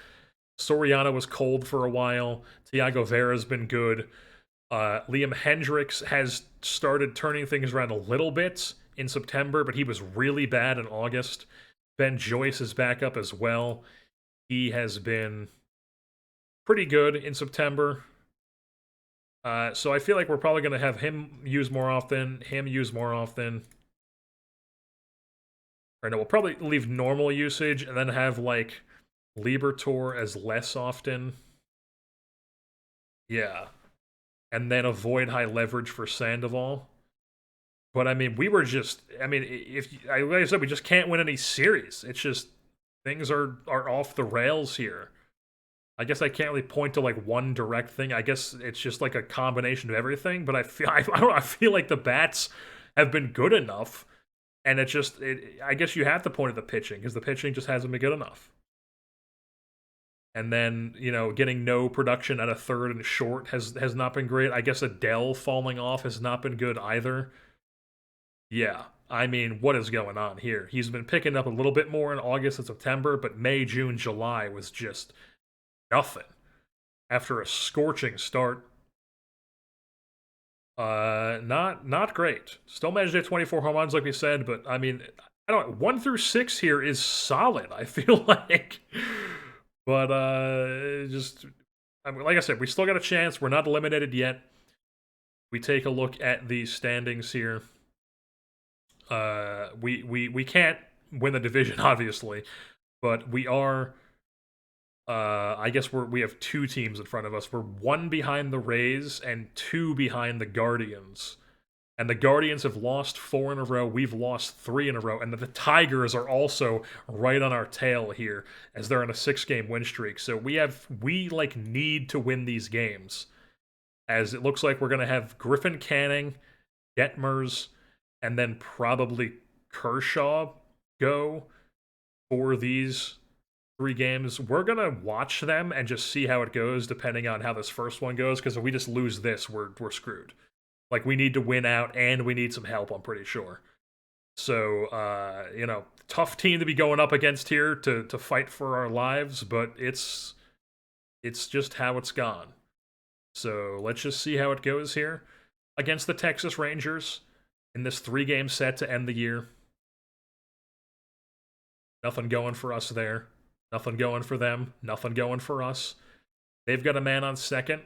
Soriano was cold for a while. Thiago Vera's been good. Liam Hendricks has started turning things around a little bit in September, but he was really bad in August. Ben Joyce is back up as well. He has been pretty good in September. So I feel like we're probably going to have him use more often, Or no, we'll probably leave normal usage and then have, like, Liberatore as less often. Yeah. And then avoid high leverage for Sandoval. But, I mean, like I said, we just can't win any series. It's just, things are off the rails here. I guess I can't really point to, like, one direct thing. I guess it's just, like, a combination of everything. But I feel like the bats have been good enough. And I guess you have to point at the pitching, because the pitching just hasn't been good enough. And then, getting no production at a third and short has not been great. I guess Adele falling off has not been good either. Yeah, I mean, what is going on here? He's been picking up a little bit more in August and September, but May, June, July was just nothing. After a scorching start. Not great. Still managed to hit 24 home runs, like we said, but I mean, I don't know, 1 through 6 here is solid, I feel like. But like I said, we still got a chance. We're not eliminated yet. We take a look at the standings here. We can't win the division, obviously, but we are. I guess we have 2 teams in front of us. We're 1 behind the Rays and 2 behind the Guardians. And the Guardians have lost 4 in a row. We've lost 3 in a row. And the Tigers are also right on our tail here, as they're on a 6-game win streak. So we need to win these games, as it looks like we're going to have Griffin Canning, Detmers, and then probably Kershaw go for these 3 games. We're gonna watch them and just see how it goes, depending on how this first one goes, because if we just lose this, we're screwed. Like, we need to win out, and we need some help, I'm pretty sure. So, tough team to be going up against here to fight for our lives, but it's just how it's gone. So let's just see how it goes here against the Texas Rangers in this 3-game set to end the year. Nothing going for us there. Nothing going for them. Nothing going for us. They've got a man on second.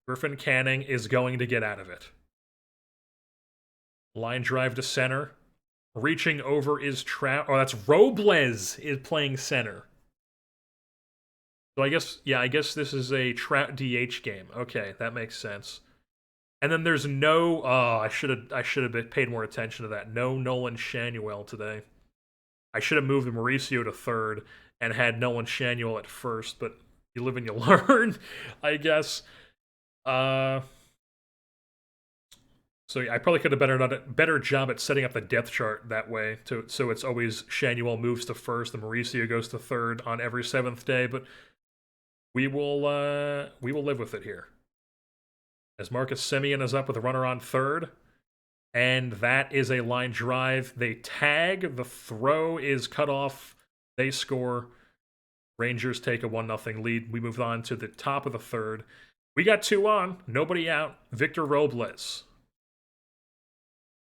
Griffin Canning is going to get out of it. Line drive to center. Reaching over is Trout. Oh, that's Robles is playing center. So I guess this is a Trout DH game. Okay, that makes sense. And then there's no. Oh, I should have paid more attention to that. No Nolan Shanuel today. I should have moved Mauricio to third and had Nolan Shanuel at first, but you live and you learn, I guess. So I probably could have done a better job at setting up the depth chart that way, so it's always Shanuel moves to first and Mauricio goes to third on every 7th day, but we will live with it here. As Marcus Semien is up with a runner on third, and that is a line drive. They tag, the throw is cut off, they score. Rangers take a 1-0 lead. We move on to the top of the third. We got 2 on, nobody out. Victor Robles.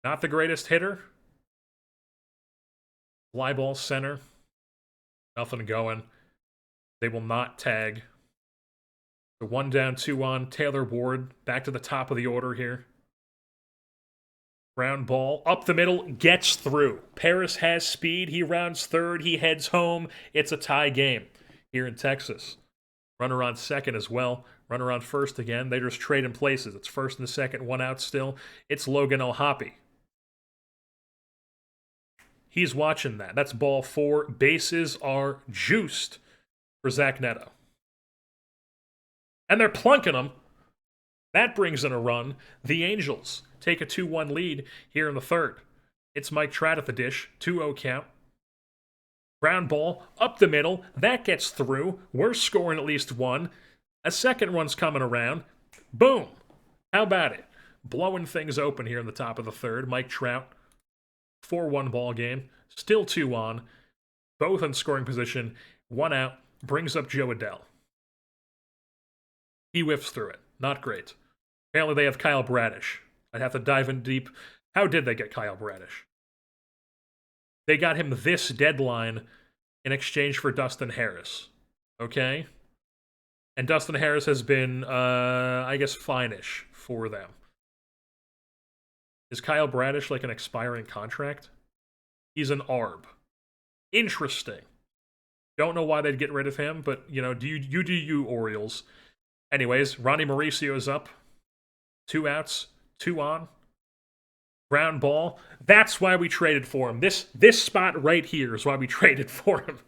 Not the greatest hitter, Fly ball center. Nothing going. They will not tag. The 1 down, 2 on. Taylor Ward back to the top of the order here. Ground ball up the middle, gets through. Paris has speed. He rounds third. He heads home. It's a tie game here in Texas. Runner on second as well. Runner on first again. They just trade in places. It's first and second, 1 out still. It's Logan O'Hoppe. He's watching that. That's ball 4. Bases are juiced for Zach Neto. And they're plunking him. That brings in a run. The Angels take a 2-1 lead here in the third. It's Mike Trout at the dish. 2-0 count. Ground ball up the middle. That gets through. We're scoring at least 1. A second one's coming around. Boom. How about it? Blowing things open here in the top of the third. Mike Trout. 4-1 ball game. Still 2 on. Both in scoring position. 1 out. Brings up Joe Adell. He whiffs through it. Not great. Apparently they have Kyle Bradish. I'd have to dive in deep. How did they get Kyle Bradish? They got him this deadline in exchange for Dustin Harris. Okay? And Dustin Harris has been, I guess, fine-ish for them. Is Kyle Bradish like an expiring contract? He's an ARB. Interesting. Don't know why they'd get rid of him, but, you know, do you, Orioles. Anyways, Ronnie Mauricio's up. 2 outs, 2 on. Ground ball. That's why we traded for him. This spot right here is why we traded for him.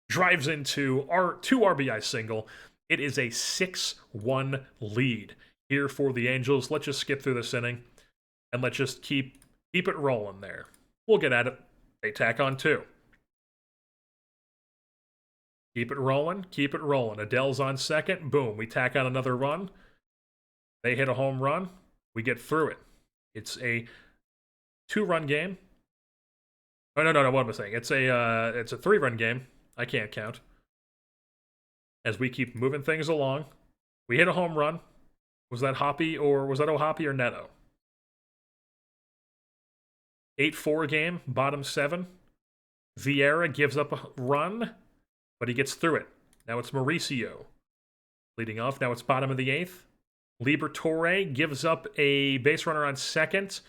Drives into our 2 RBI single. It is a 6-1 lead here for the Angels. Let's just skip through this inning, and let's just keep it rolling there. We'll get at it. They tack on 2. Keep it rolling. Keep it rolling. Adell's on second. Boom. We tack on another run. They hit a home run. We get through it. It's a 2-run game. Oh, no. What am I saying? It's a 3-run game. I can't count. As we keep moving things along. We hit a home run. Was that O'Hoppe or Neto? 8-4 game. Bottom 7. Vieira gives up a run, but he gets through it. Now it's Mauricio leading off. Now it's bottom of the 8th. Liberatore gives up a base runner on second.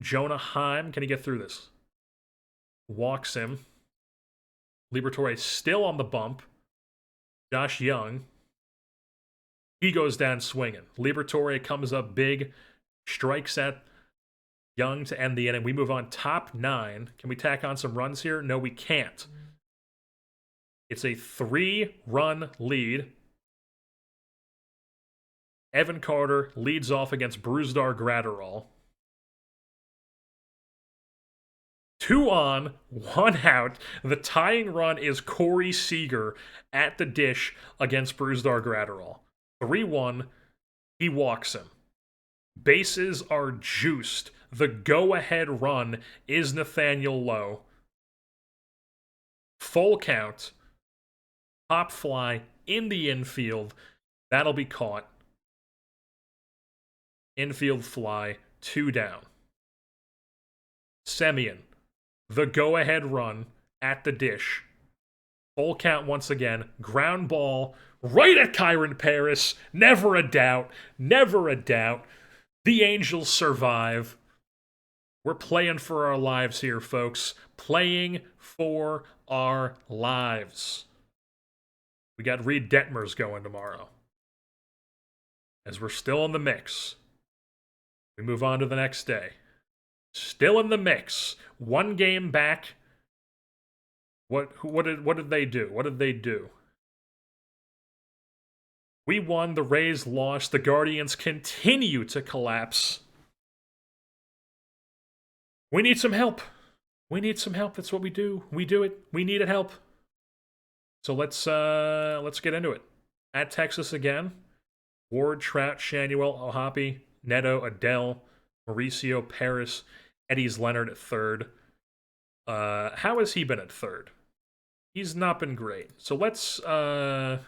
Jonah Heim, can he get through this? Walks him. Liberatore still on the bump. Josh Young. He goes down swinging. Liberatore comes up big. Strikes at Young to end the inning. We move on top 9. Can we tack on some runs here? No, we can't. It's a 3-run lead. Evan Carter leads off against Brusdar Graterol. 2 on, 1 out. The tying run is Corey Seager at the dish against Brusdar Graterol. 3-1. He walks him. Bases are juiced. The go-ahead run is Nathaniel Lowe. Full count. Pop fly in the infield. That'll be caught. Infield fly, 2 down. Semien, the go-ahead run at the dish. Full count once again. Ground ball right at Kyron Paris. Never a doubt. Never a doubt. The Angels survive. We're playing for our lives here, folks. Playing for our lives. We got Reed Detmers going tomorrow. As we're still in the mix. We move on to the next day. Still in the mix. 1 game back. What did they do? What did they do? We won. The Rays lost. The Guardians continue to collapse. We need some help. We need some help. That's what we do. We do it. We needed help. So let's get into it. At Texas again. Ward, Trout, Shanuel, O'Hoppe, Neto, Adell, Mauricio, Paris, Eddie's Leonard at third. How has he been at third? He's not been great. So let's go.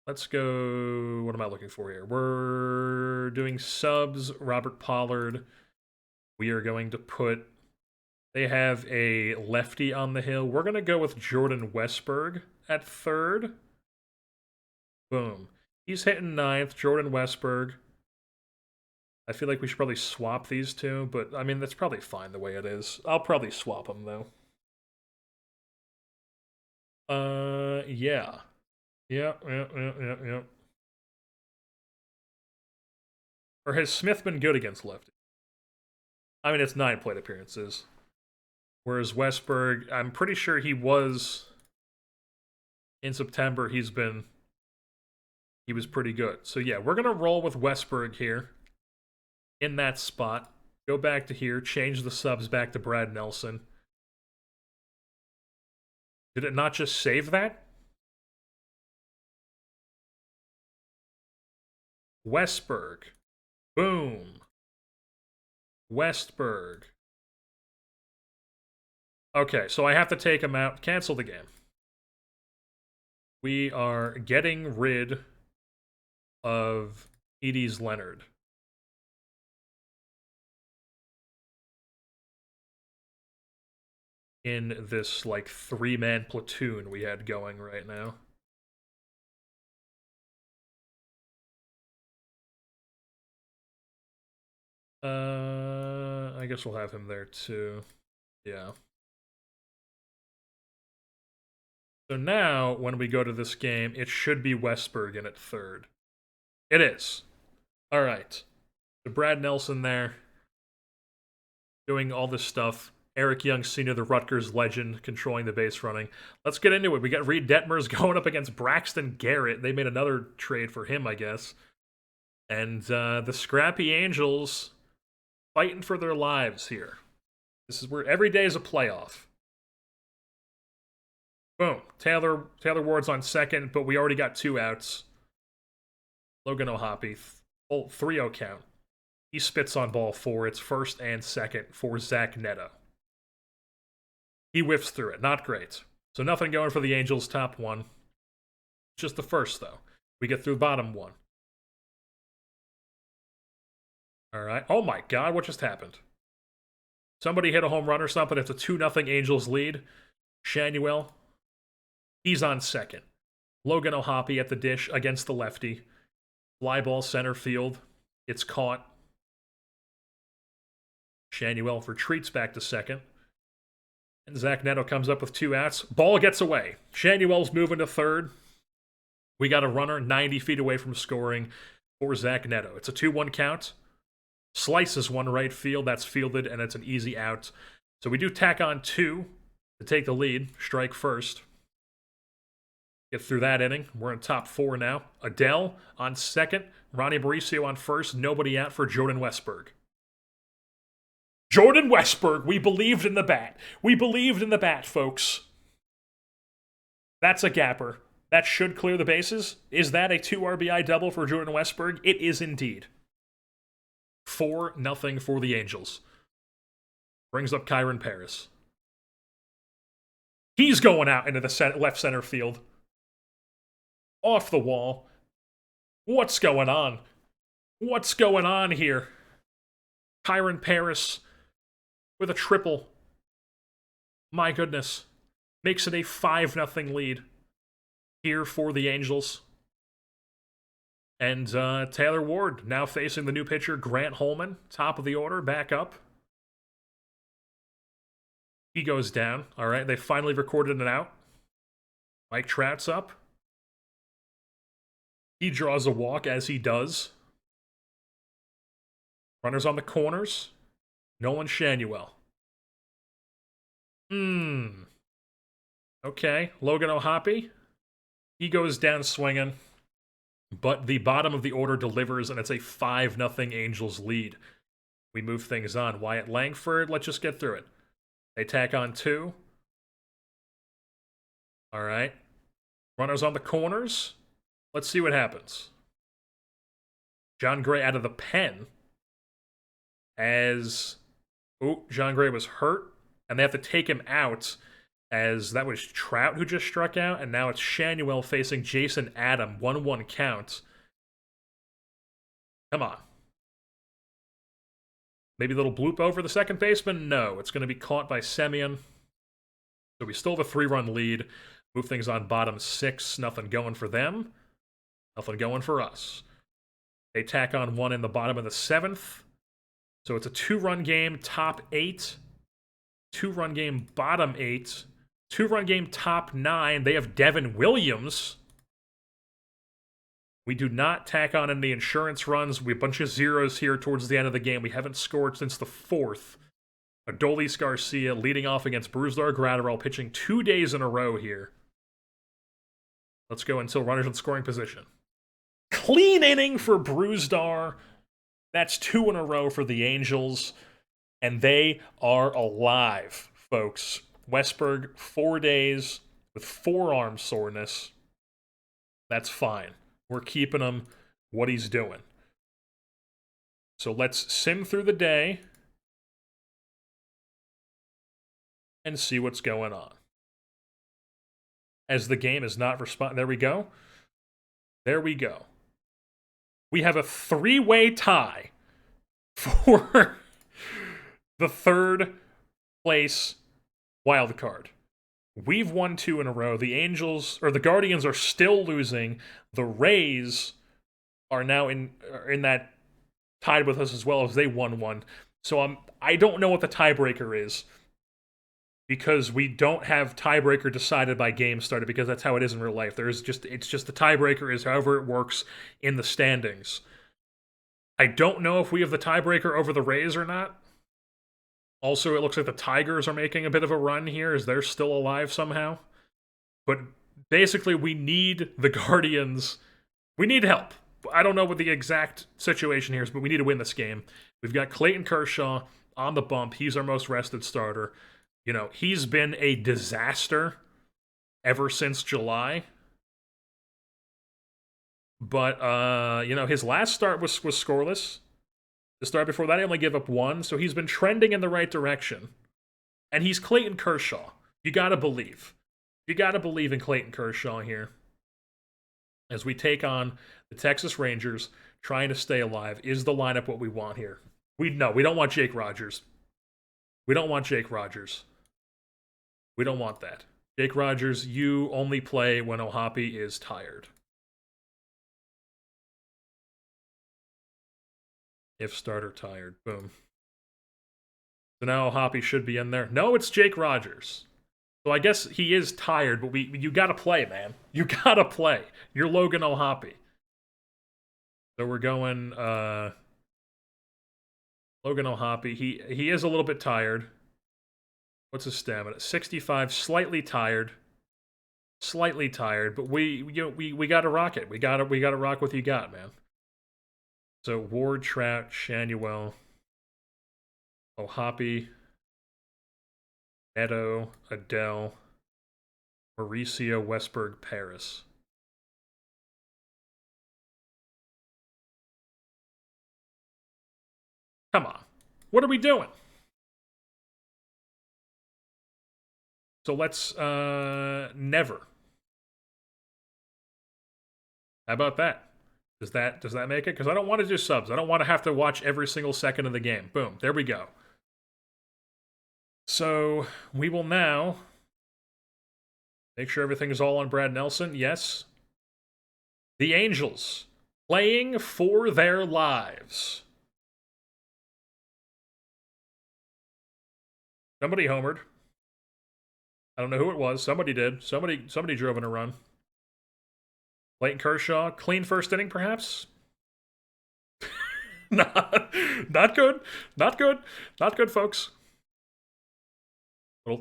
What am I looking for here? We're doing subs. Robert Pollard. We are going to put. They have a lefty on the hill. We're going to go with Jordan Westberg at third. Boom. He's hitting ninth. Jordan Westberg. I feel like we should probably swap these two, but I mean, that's probably fine the way it is. I'll probably swap them, though. Yeah. Yeah. Or has Smith been good against lefty? I mean, it's 9 plate appearances. Whereas Westberg, I'm pretty sure he was... In September, he was pretty good. So yeah, we're going to roll with Westberg here. In that spot. Go back to here. Change the subs back to Brad Nelson. Did it not just save that? Westberg. Boom. Westberg. Okay, so I have to take him out. Cancel the game. We are getting rid of Edie's Leonard. In this, like, 3-man platoon we had going right now. I guess we'll have him there too. Yeah. So now, when we go to this game, it should be Westberg in at third. It is. All right. So Brad Nelson there, doing all this stuff. Eric Young Sr., the Rutgers legend, controlling the base running. Let's get into it. We got Reed Detmers going up against Braxton Garrett. They made another trade for him, I guess. And the Scrappy Angels fighting for their lives here. This is where every day is a playoff. Boom. Taylor Ward's on second, but we already got 2 outs. Logan O'Hoppe, 3-0 count. He spits on ball 4. It's first and second for Zach Neto. He whiffs through it. Not great. So nothing going for the Angels top 1. Just the first, though. We get through bottom 1. All right. Oh my God, what just happened? Somebody hit a home run or something. It's a 2-0 Angels lead. Shanuel, he's on second. Logan O'Hoppe at the dish against the lefty. Fly ball center field. It's caught. Shanuel retreats back to second. And Zach Neto comes up with 2 outs. Ball gets away. Shanuel's moving to third. We got a runner 90 feet away from scoring for Zach Neto. It's a 2-1 count. Slices one right field. That's fielded, and it's an easy out. So we do tack on 2 to take the lead. Strike first. Get through that inning. We're in top 4 now. Adele on second. Ronnie Mauricio on first. Nobody out for Jordan Westberg. Jordan Westberg. We believed in the bat. We believed in the bat, folks. That's a gapper. That should clear the bases. Is that a 2 RBI double for Jordan Westberg? It is indeed. 4-0 for the Angels. Brings up Kyron Paris. He's going out into the left center field. Off the wall. What's going on? What's going on here? Kyron Paris with a triple. My goodness. Makes it a 5-0 lead here for the Angels. And Taylor Ward now facing the new pitcher, Grant Holman. Top of the order, back up. He goes down. All right, they finally recorded an out. Mike Trout's up. He draws a walk, as he does. Runners on the corners. Nolan Shanuel. Okay, Logan O'Hoppe. He goes down swinging. But the bottom of the order delivers, and it's a 5-0 Angels lead. We move things on. Wyatt Langford, let's just get through it. They tack on 2. All right. Runners on the corners. Let's see what happens. John Gray out of the pen. As John Gray was hurt, and they have to take him out, as that was Trout who just struck out, and now it's Shanuel facing Jason Adam. 1-1 count. Come on. Maybe a little bloop over the second baseman? No, it's going to be caught by Semyon. So we still have a 3-run lead. Move things on bottom 6. Nothing going for them. Nothing going for us. They tack on 1 in the bottom of the 7th. So it's a 2-run game, top 8. 2-run game, bottom 8. 2-run game, top 9. They have Devin Williams. We do not tack on any insurance runs. We have a bunch of zeros here towards the end of the game. We haven't scored since the 4th. Adolis Garcia leading off against Brusdar Graterol, pitching 2 days in a row here. Let's go until runners in scoring position. Clean inning for Brusdar. That's 2 in a row for the Angels. And they are alive, folks. Westberg, 4 days with forearm soreness. That's fine. We're keeping him what he's doing. So let's sim through the day and see what's going on. As the game is not responding. There we go. There we go. We have a 3-way tie for the 3rd place wild card. We've won 2 in a row. The Angels, or the Guardians, are still losing. The Rays are now in that tied with us as well, as they won 1. So I don't know what the tiebreaker is, because we don't have tiebreaker decided by game started, because that's how it is in real life. It's just the tiebreaker is however it works in the standings. I don't know if we have the tiebreaker over the Rays or not. Also, it looks like the Tigers are making a bit of a run here, as they're still alive somehow. But basically, we need the Guardians. We need help. I don't know what the exact situation here is, but we need to win this game. We've got Clayton Kershaw on the bump. He's our most rested starter. You know, he's been a disaster ever since July. But, you know, his last start was scoreless. The start before that, he only gave up 1, so he's been trending in the right direction. And he's Clayton Kershaw. You gotta believe. You gotta believe in Clayton Kershaw here. As we take on the Texas Rangers, trying to stay alive. Is the lineup what we want here? We don't want Jake Rogers. We don't want Jake Rogers. We don't want that. Jake Rogers, you only play when Ohapi is tired. If starter tired. Boom. So now Ohapi should be in there. No, it's Jake Rogers. So I guess he is tired, but you gotta play, man. You gotta play. You're Logan Ohapi. So we're going Logan Ohapi. He is a little bit tired. What's his stamina? 65, slightly tired. Slightly tired, but we gotta rock it. We gotta rock what you got, man. So Ward, Trout, Shanuel, Ohapi, Neto, Adele, Mauricio, Westberg, Paris. Come on. What are we doing? So let's never. How about that? Does that make it? Because I don't want to do subs. I don't want to have to watch every single second of the game. Boom. There we go. So we will now make sure everything is all on Brad Nelson. Yes. The Angels playing for their lives. Somebody homered. I don't know who it was. Somebody did. Somebody drove in a run. Clayton Kershaw, clean first inning, perhaps? not good. Not good. Not good, folks. Little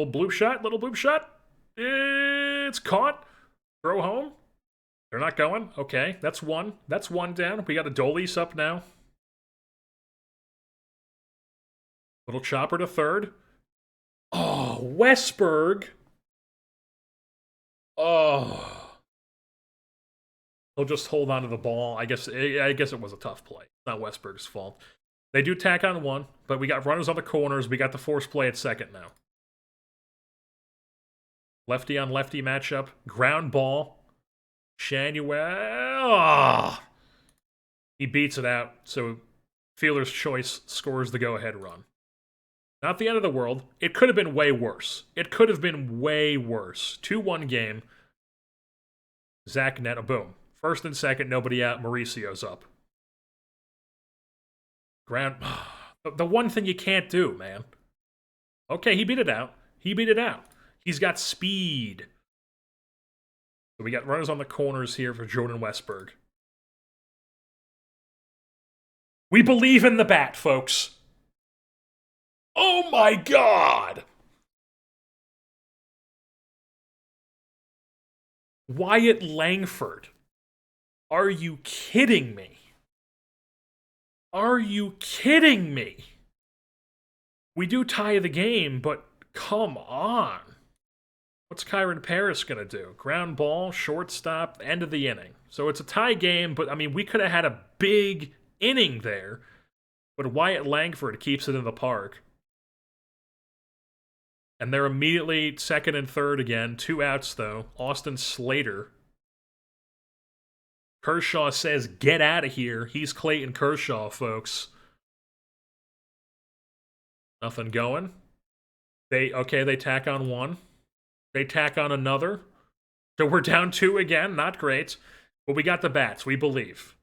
bloop shot. Little bloop shot. It's caught. Throw home. They're not going. Okay, that's one. That's 1 down. We got Adolis up now. Little chopper to third. Oh, Westberg. Oh. He'll just hold on to the ball. I guess it was a tough play. It's not Westberg's fault. They do tack on 1, but we got runners on the corners. We got the force play at second now. Lefty on lefty matchup. Ground ball. Shanuel. Oh. He beats it out. So Fielder's choice scores the go-ahead run. Not the end of the world. It could have been way worse. It could have been way worse. 2-1 game. Zach Neto, boom. First and second, nobody out. Mauricio's up. Ground. The one thing you can't do, man. Okay, he beat it out. He beat it out. He's got speed. So we got runners on the corners here for Jordan Westberg. We believe in the bat, folks. Oh my God! Wyatt Langford. Are you kidding me? Are you kidding me? We do tie the game, but come on. What's Kyron Paris going to do? Ground ball, shortstop, end of the inning. So it's a tie game, but I mean, we could have had a big inning there. But Wyatt Langford keeps it in the park. And they're immediately second and third again. 2 outs, though. Austin Slater. Kershaw says, get out of here. He's Clayton Kershaw, folks. Nothing going. They tack on 1. They tack on another. So we're down 2 again. Not great. But we got the bats. We believe.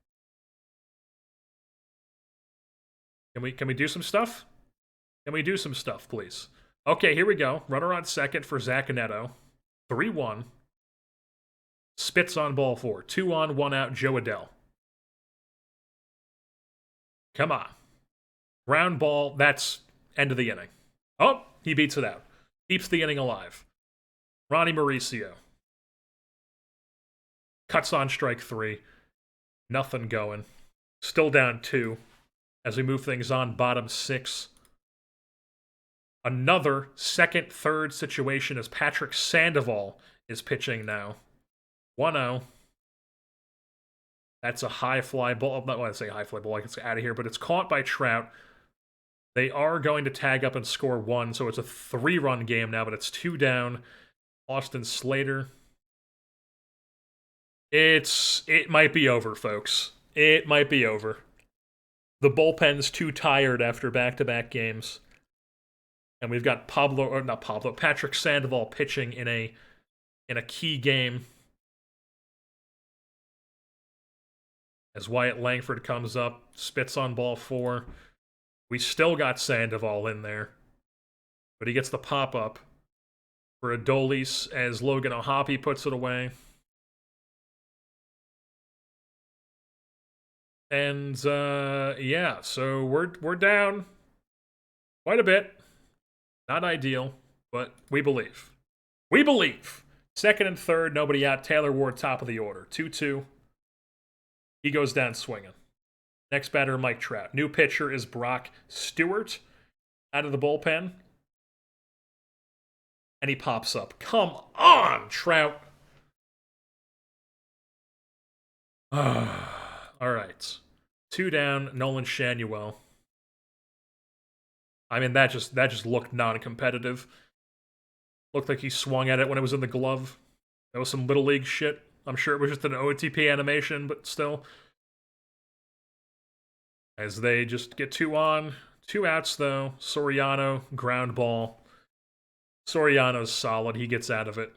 Can we do some stuff? Can we do some stuff, please? Okay, here we go. Runner on second for Zach Neto. 3-1. Spits on ball 4. 2 on, 1 out, Joe Adele. Come on. Ground ball, that's end of the inning. Oh, he beats it out. Keeps the inning alive. Ronnie Mauricio. Cuts on strike 3. Nothing going. Still down 2. As we move things on, bottom 6. Another second, third situation as Patrick Sandoval is pitching now. 1-0. That's a high fly ball. I'm not want to say high fly ball, like it's out of here, but it's caught by Trout. They are going to tag up and score 1, so it's a 3-run game now, but it's 2 down. Austin Slater. It might be over, folks. It might be over. The bullpen's too tired after back-to-back games. And we've got Patrick Sandoval pitching in a key game. As Wyatt Langford comes up, spits on ball 4. We still got Sandoval in there. But he gets the pop-up for Adolis as Logan O'Hoppe puts it away. And, yeah, so we're down quite a bit. Not ideal, but we believe. We believe! Second and third, nobody out. Taylor Ward, top of the order. 2-2. He goes down swinging. Next batter, Mike Trout. New pitcher is Brock Stewart out of the bullpen. And he pops up. Come on, Trout! All right. 2 down, Nolan Shanuel. I mean, that just looked non-competitive. Looked like he swung at it when it was in the glove. That was some Little League shit. I'm sure it was just an OOTP animation, but still. As they just get 2 on. 2 outs, though. Soriano, ground ball. Soriano's solid. He gets out of it.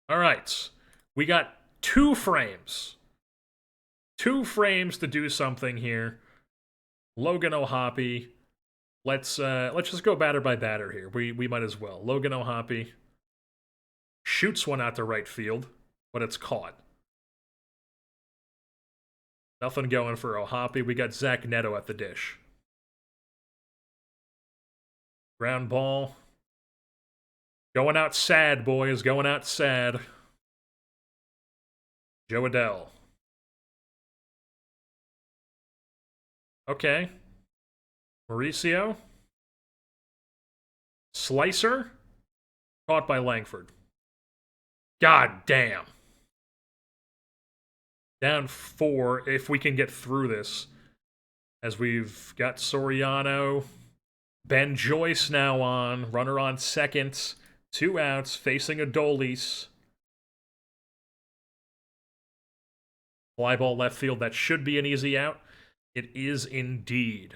All right. We got 2 frames. 2 frames to do something here. Logan O'Hoppe. Let's just go batter by batter here. We might as well. Logan O'Hoppe shoots one out to right field, but it's caught. Nothing going for O'Hoppe. We got Zach Neto at the dish. Ground ball. Going out sad, boys. Going out sad. Joe Adele. Okay. Mauricio. Slicer. Caught by Langford. God damn. Down 4 if we can get through this. As we've got Soriano. Ben Joyce now on. Runner on second. 2 outs. Facing Adolis. Fly ball left field. That should be an easy out. It is indeed.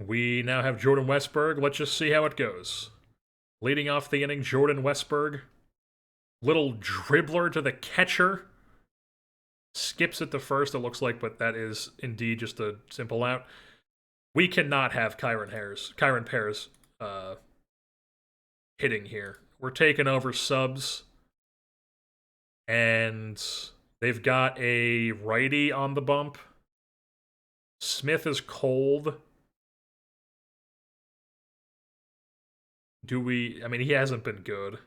We now have Jordan Westberg. Let's just see how it goes. Leading off the inning, Jordan Westberg. Little dribbler to the catcher. Skips it to first, it looks like, but that is indeed just a simple out. We cannot have Kyron Pears hitting here. We're taking over subs. And they've got a righty on the bump. Smith is cold. I mean, he hasn't been good.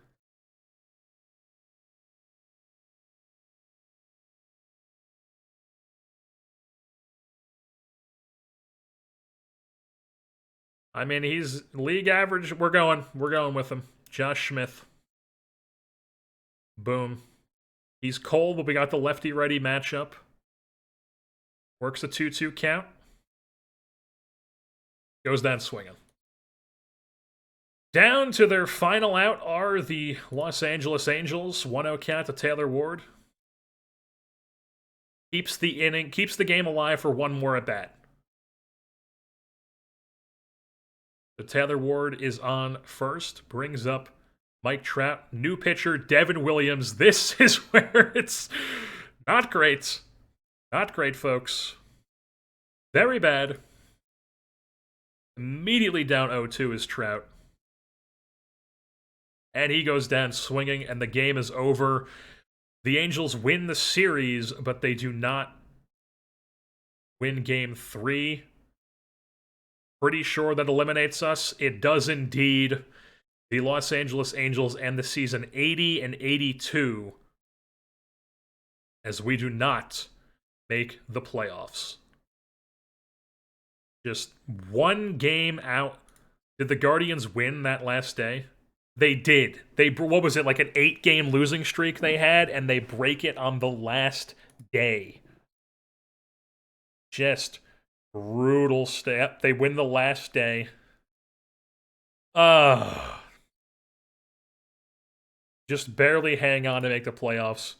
I mean, he's league average. We're going with him. Josh Smith. Boom. He's cold, but we got the lefty-righty matchup. Works a 2-2 count. Goes down swinging. Down to their final out are the Los Angeles Angels. 1-0 count to Taylor Ward. Keeps the game alive for one more at bat. So Taylor Ward is on first. Brings up Mike Trout. New pitcher, Devin Williams. This is where it's not great. Not great, folks. Very bad. Immediately down 0-2 is Trout. And he goes down swinging, and the game is over. The Angels win the series, but they do not win Game 3. Pretty sure that eliminates us. It does indeed. The Los Angeles Angels end the season 80 and 82, as we do not make the playoffs. Just one game out. Did the Guardians win that last day? They did. What was it, like an 8-game losing streak they had, and they break it on the last day. Just brutal step. They win the last day. Just barely hang on to make the playoffs.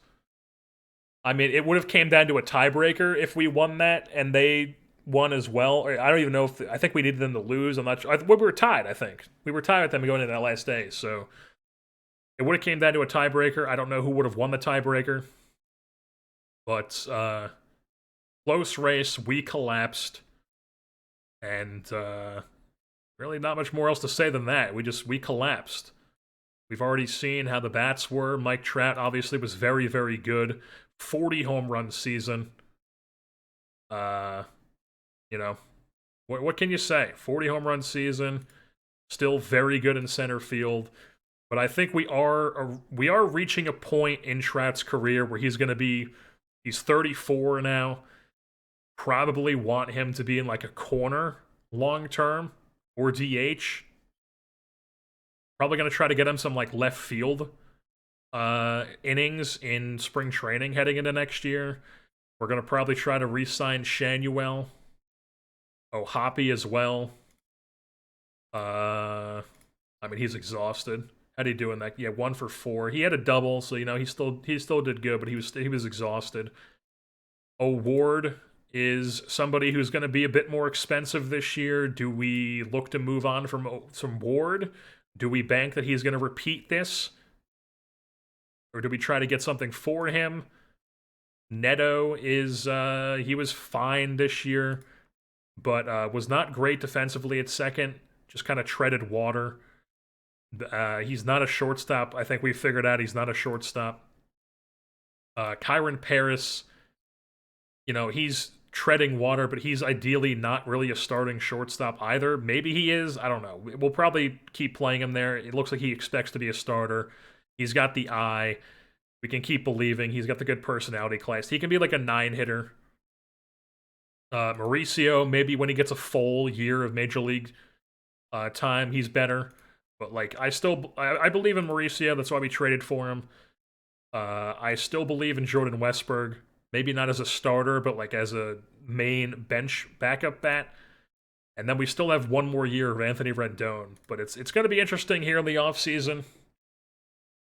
I mean, it would have came down to a tiebreaker if we won that, and they won as well. I don't even know if I think we needed them to lose. I'm not sure. We were tied. I think we were tied with them going into that last day. So it would have came down to a tiebreaker. I don't know who would have won the tiebreaker, but close race. We collapsed, and really not much more else to say than that. We collapsed. We've already seen how the bats were. Mike Trout obviously was very, very good. 40 home run season. You know, what can you say? 40 home run season, still very good in center field. But I think we are reaching a point in Trout's career where he's 34 now. Probably want him to be in like a corner long term or DH. Probably going to try to get him some like left field innings in spring training heading into next year. We're going to probably try to re-sign Shanuel. Hoppy as well. I mean, he's exhausted. How'd he do in that? Yeah, 1 for 4. He had a double, so he still did good, but he was exhausted. Ward is somebody who's going to be a bit more expensive this year. Do we look to move on from Ward? Do we bank that he's going to repeat this? Or do we try to get something for him? Neto is, he was fine this year, but was not great defensively at second. Just kind of treaded water. He's not a shortstop. I think we figured out he's not a shortstop. Kyron Paris, he's treading water, but he's ideally not really a starting shortstop either. Maybe he is. I don't know. We'll probably keep playing him there. It looks like he expects to be a starter. He's got the eye. We can keep believing. He's got the good personality class. He can be like a 9-hitter. Mauricio, maybe when he gets a full year of Major League time, he's better. But like, I believe in Mauricio. That's why we traded for him. I still believe in Jordan Westberg. Maybe not as a starter, but like as a main bench backup bat. And then we still have one more year of Anthony Rendon. But it's going to be interesting here in the offseason.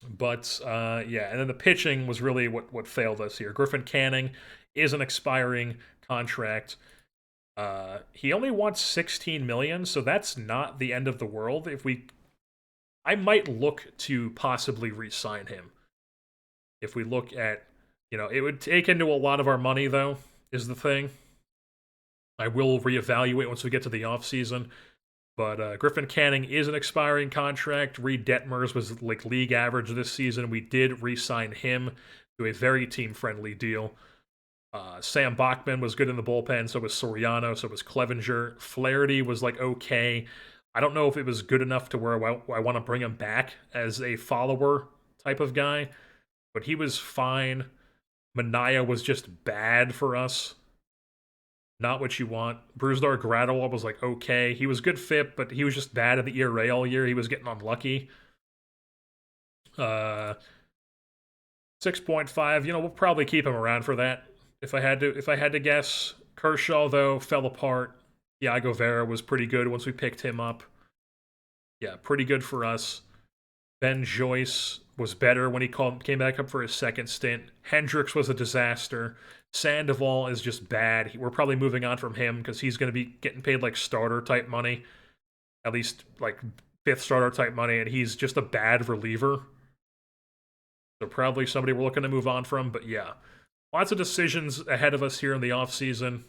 But yeah, and then the pitching was really what failed us here. Griffin Canning is an expiring contract. He only wants 16 million, so that's not the end of the world. I might look to possibly re-sign him. If we look at, it would take into a lot of our money, though, is the thing. I will reevaluate once we get to the offseason. But Griffin Canning is an expiring contract. Reed Detmers was like league average this season. We did re-sign him to a very team-friendly deal. Sam Bachman was good in the bullpen, so was Soriano, so was Clevenger. Flaherty was like okay. I don't know if it was good enough to where I want to bring him back as a follower type of guy, but he was fine. Manaya was just bad for us. Not what you want. Brusdar Gradwell was like okay. He was good fit, but he was just bad at the ERA all year. He was getting unlucky. 6.5. We'll probably keep him around for that. If I had to guess. Kershaw, though, fell apart. Iago Vera was pretty good once we picked him up. Yeah, pretty good for us. Ben Joyce was better when he came back up for his second stint. Hendricks was a disaster. Sandoval is just bad. We're probably moving on from him because he's going to be getting paid like starter type money. At least like fifth starter type money, and he's just a bad reliever. So probably somebody we're looking to move on from, but yeah. Lots of decisions ahead of us here in the offseason.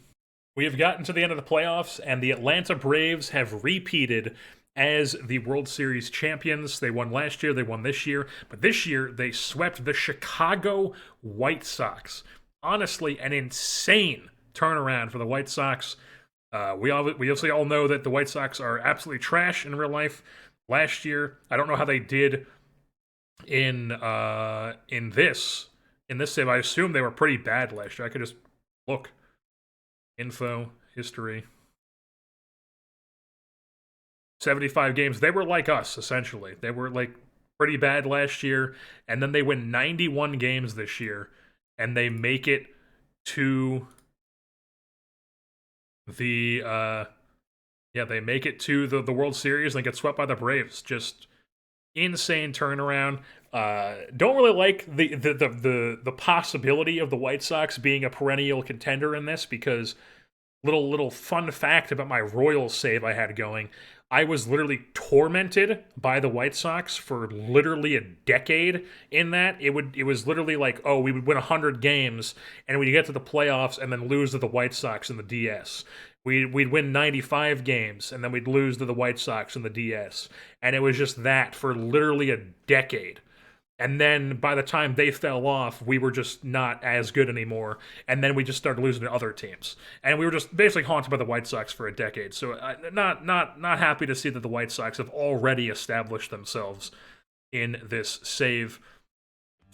We have gotten to the end of the playoffs, and the Atlanta Braves have repeated as the World Series champions. They won last year, they won this year, but this year they swept the Chicago White Sox. Honestly, an insane turnaround for the White Sox. We obviously all know that the White Sox are absolutely trash in real life. Last year, I don't know how they did in this save. I assume they were pretty bad last year. I could just look. Info, history. 75 games. They were like us, essentially. They were like pretty bad last year, and then they win 91 games this year, and they make it to the the World Series and get swept by the Braves. Just insane turnaround. Don't really like the possibility of the White Sox being a perennial contender in this, because little fun fact about my Royals save I had going. I was literally tormented by the White Sox for literally a decade in that. It was literally like, oh, we would win 100 games, and we'd get to the playoffs and then lose to the White Sox in the DS. We'd win 95 games, and then we'd lose to the White Sox in the DS. And it was just that for literally a decade. And then by the time they fell off, we were just not as good anymore. And then we just started losing to other teams. And we were just basically haunted by the White Sox for a decade. So not happy to see that the White Sox have already established themselves in this save.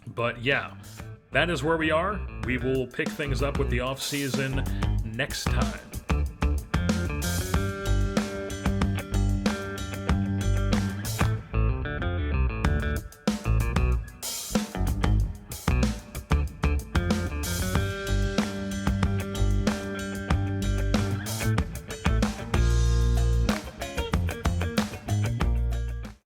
But yeah, that is where we are. We will pick things up with the offseason next time.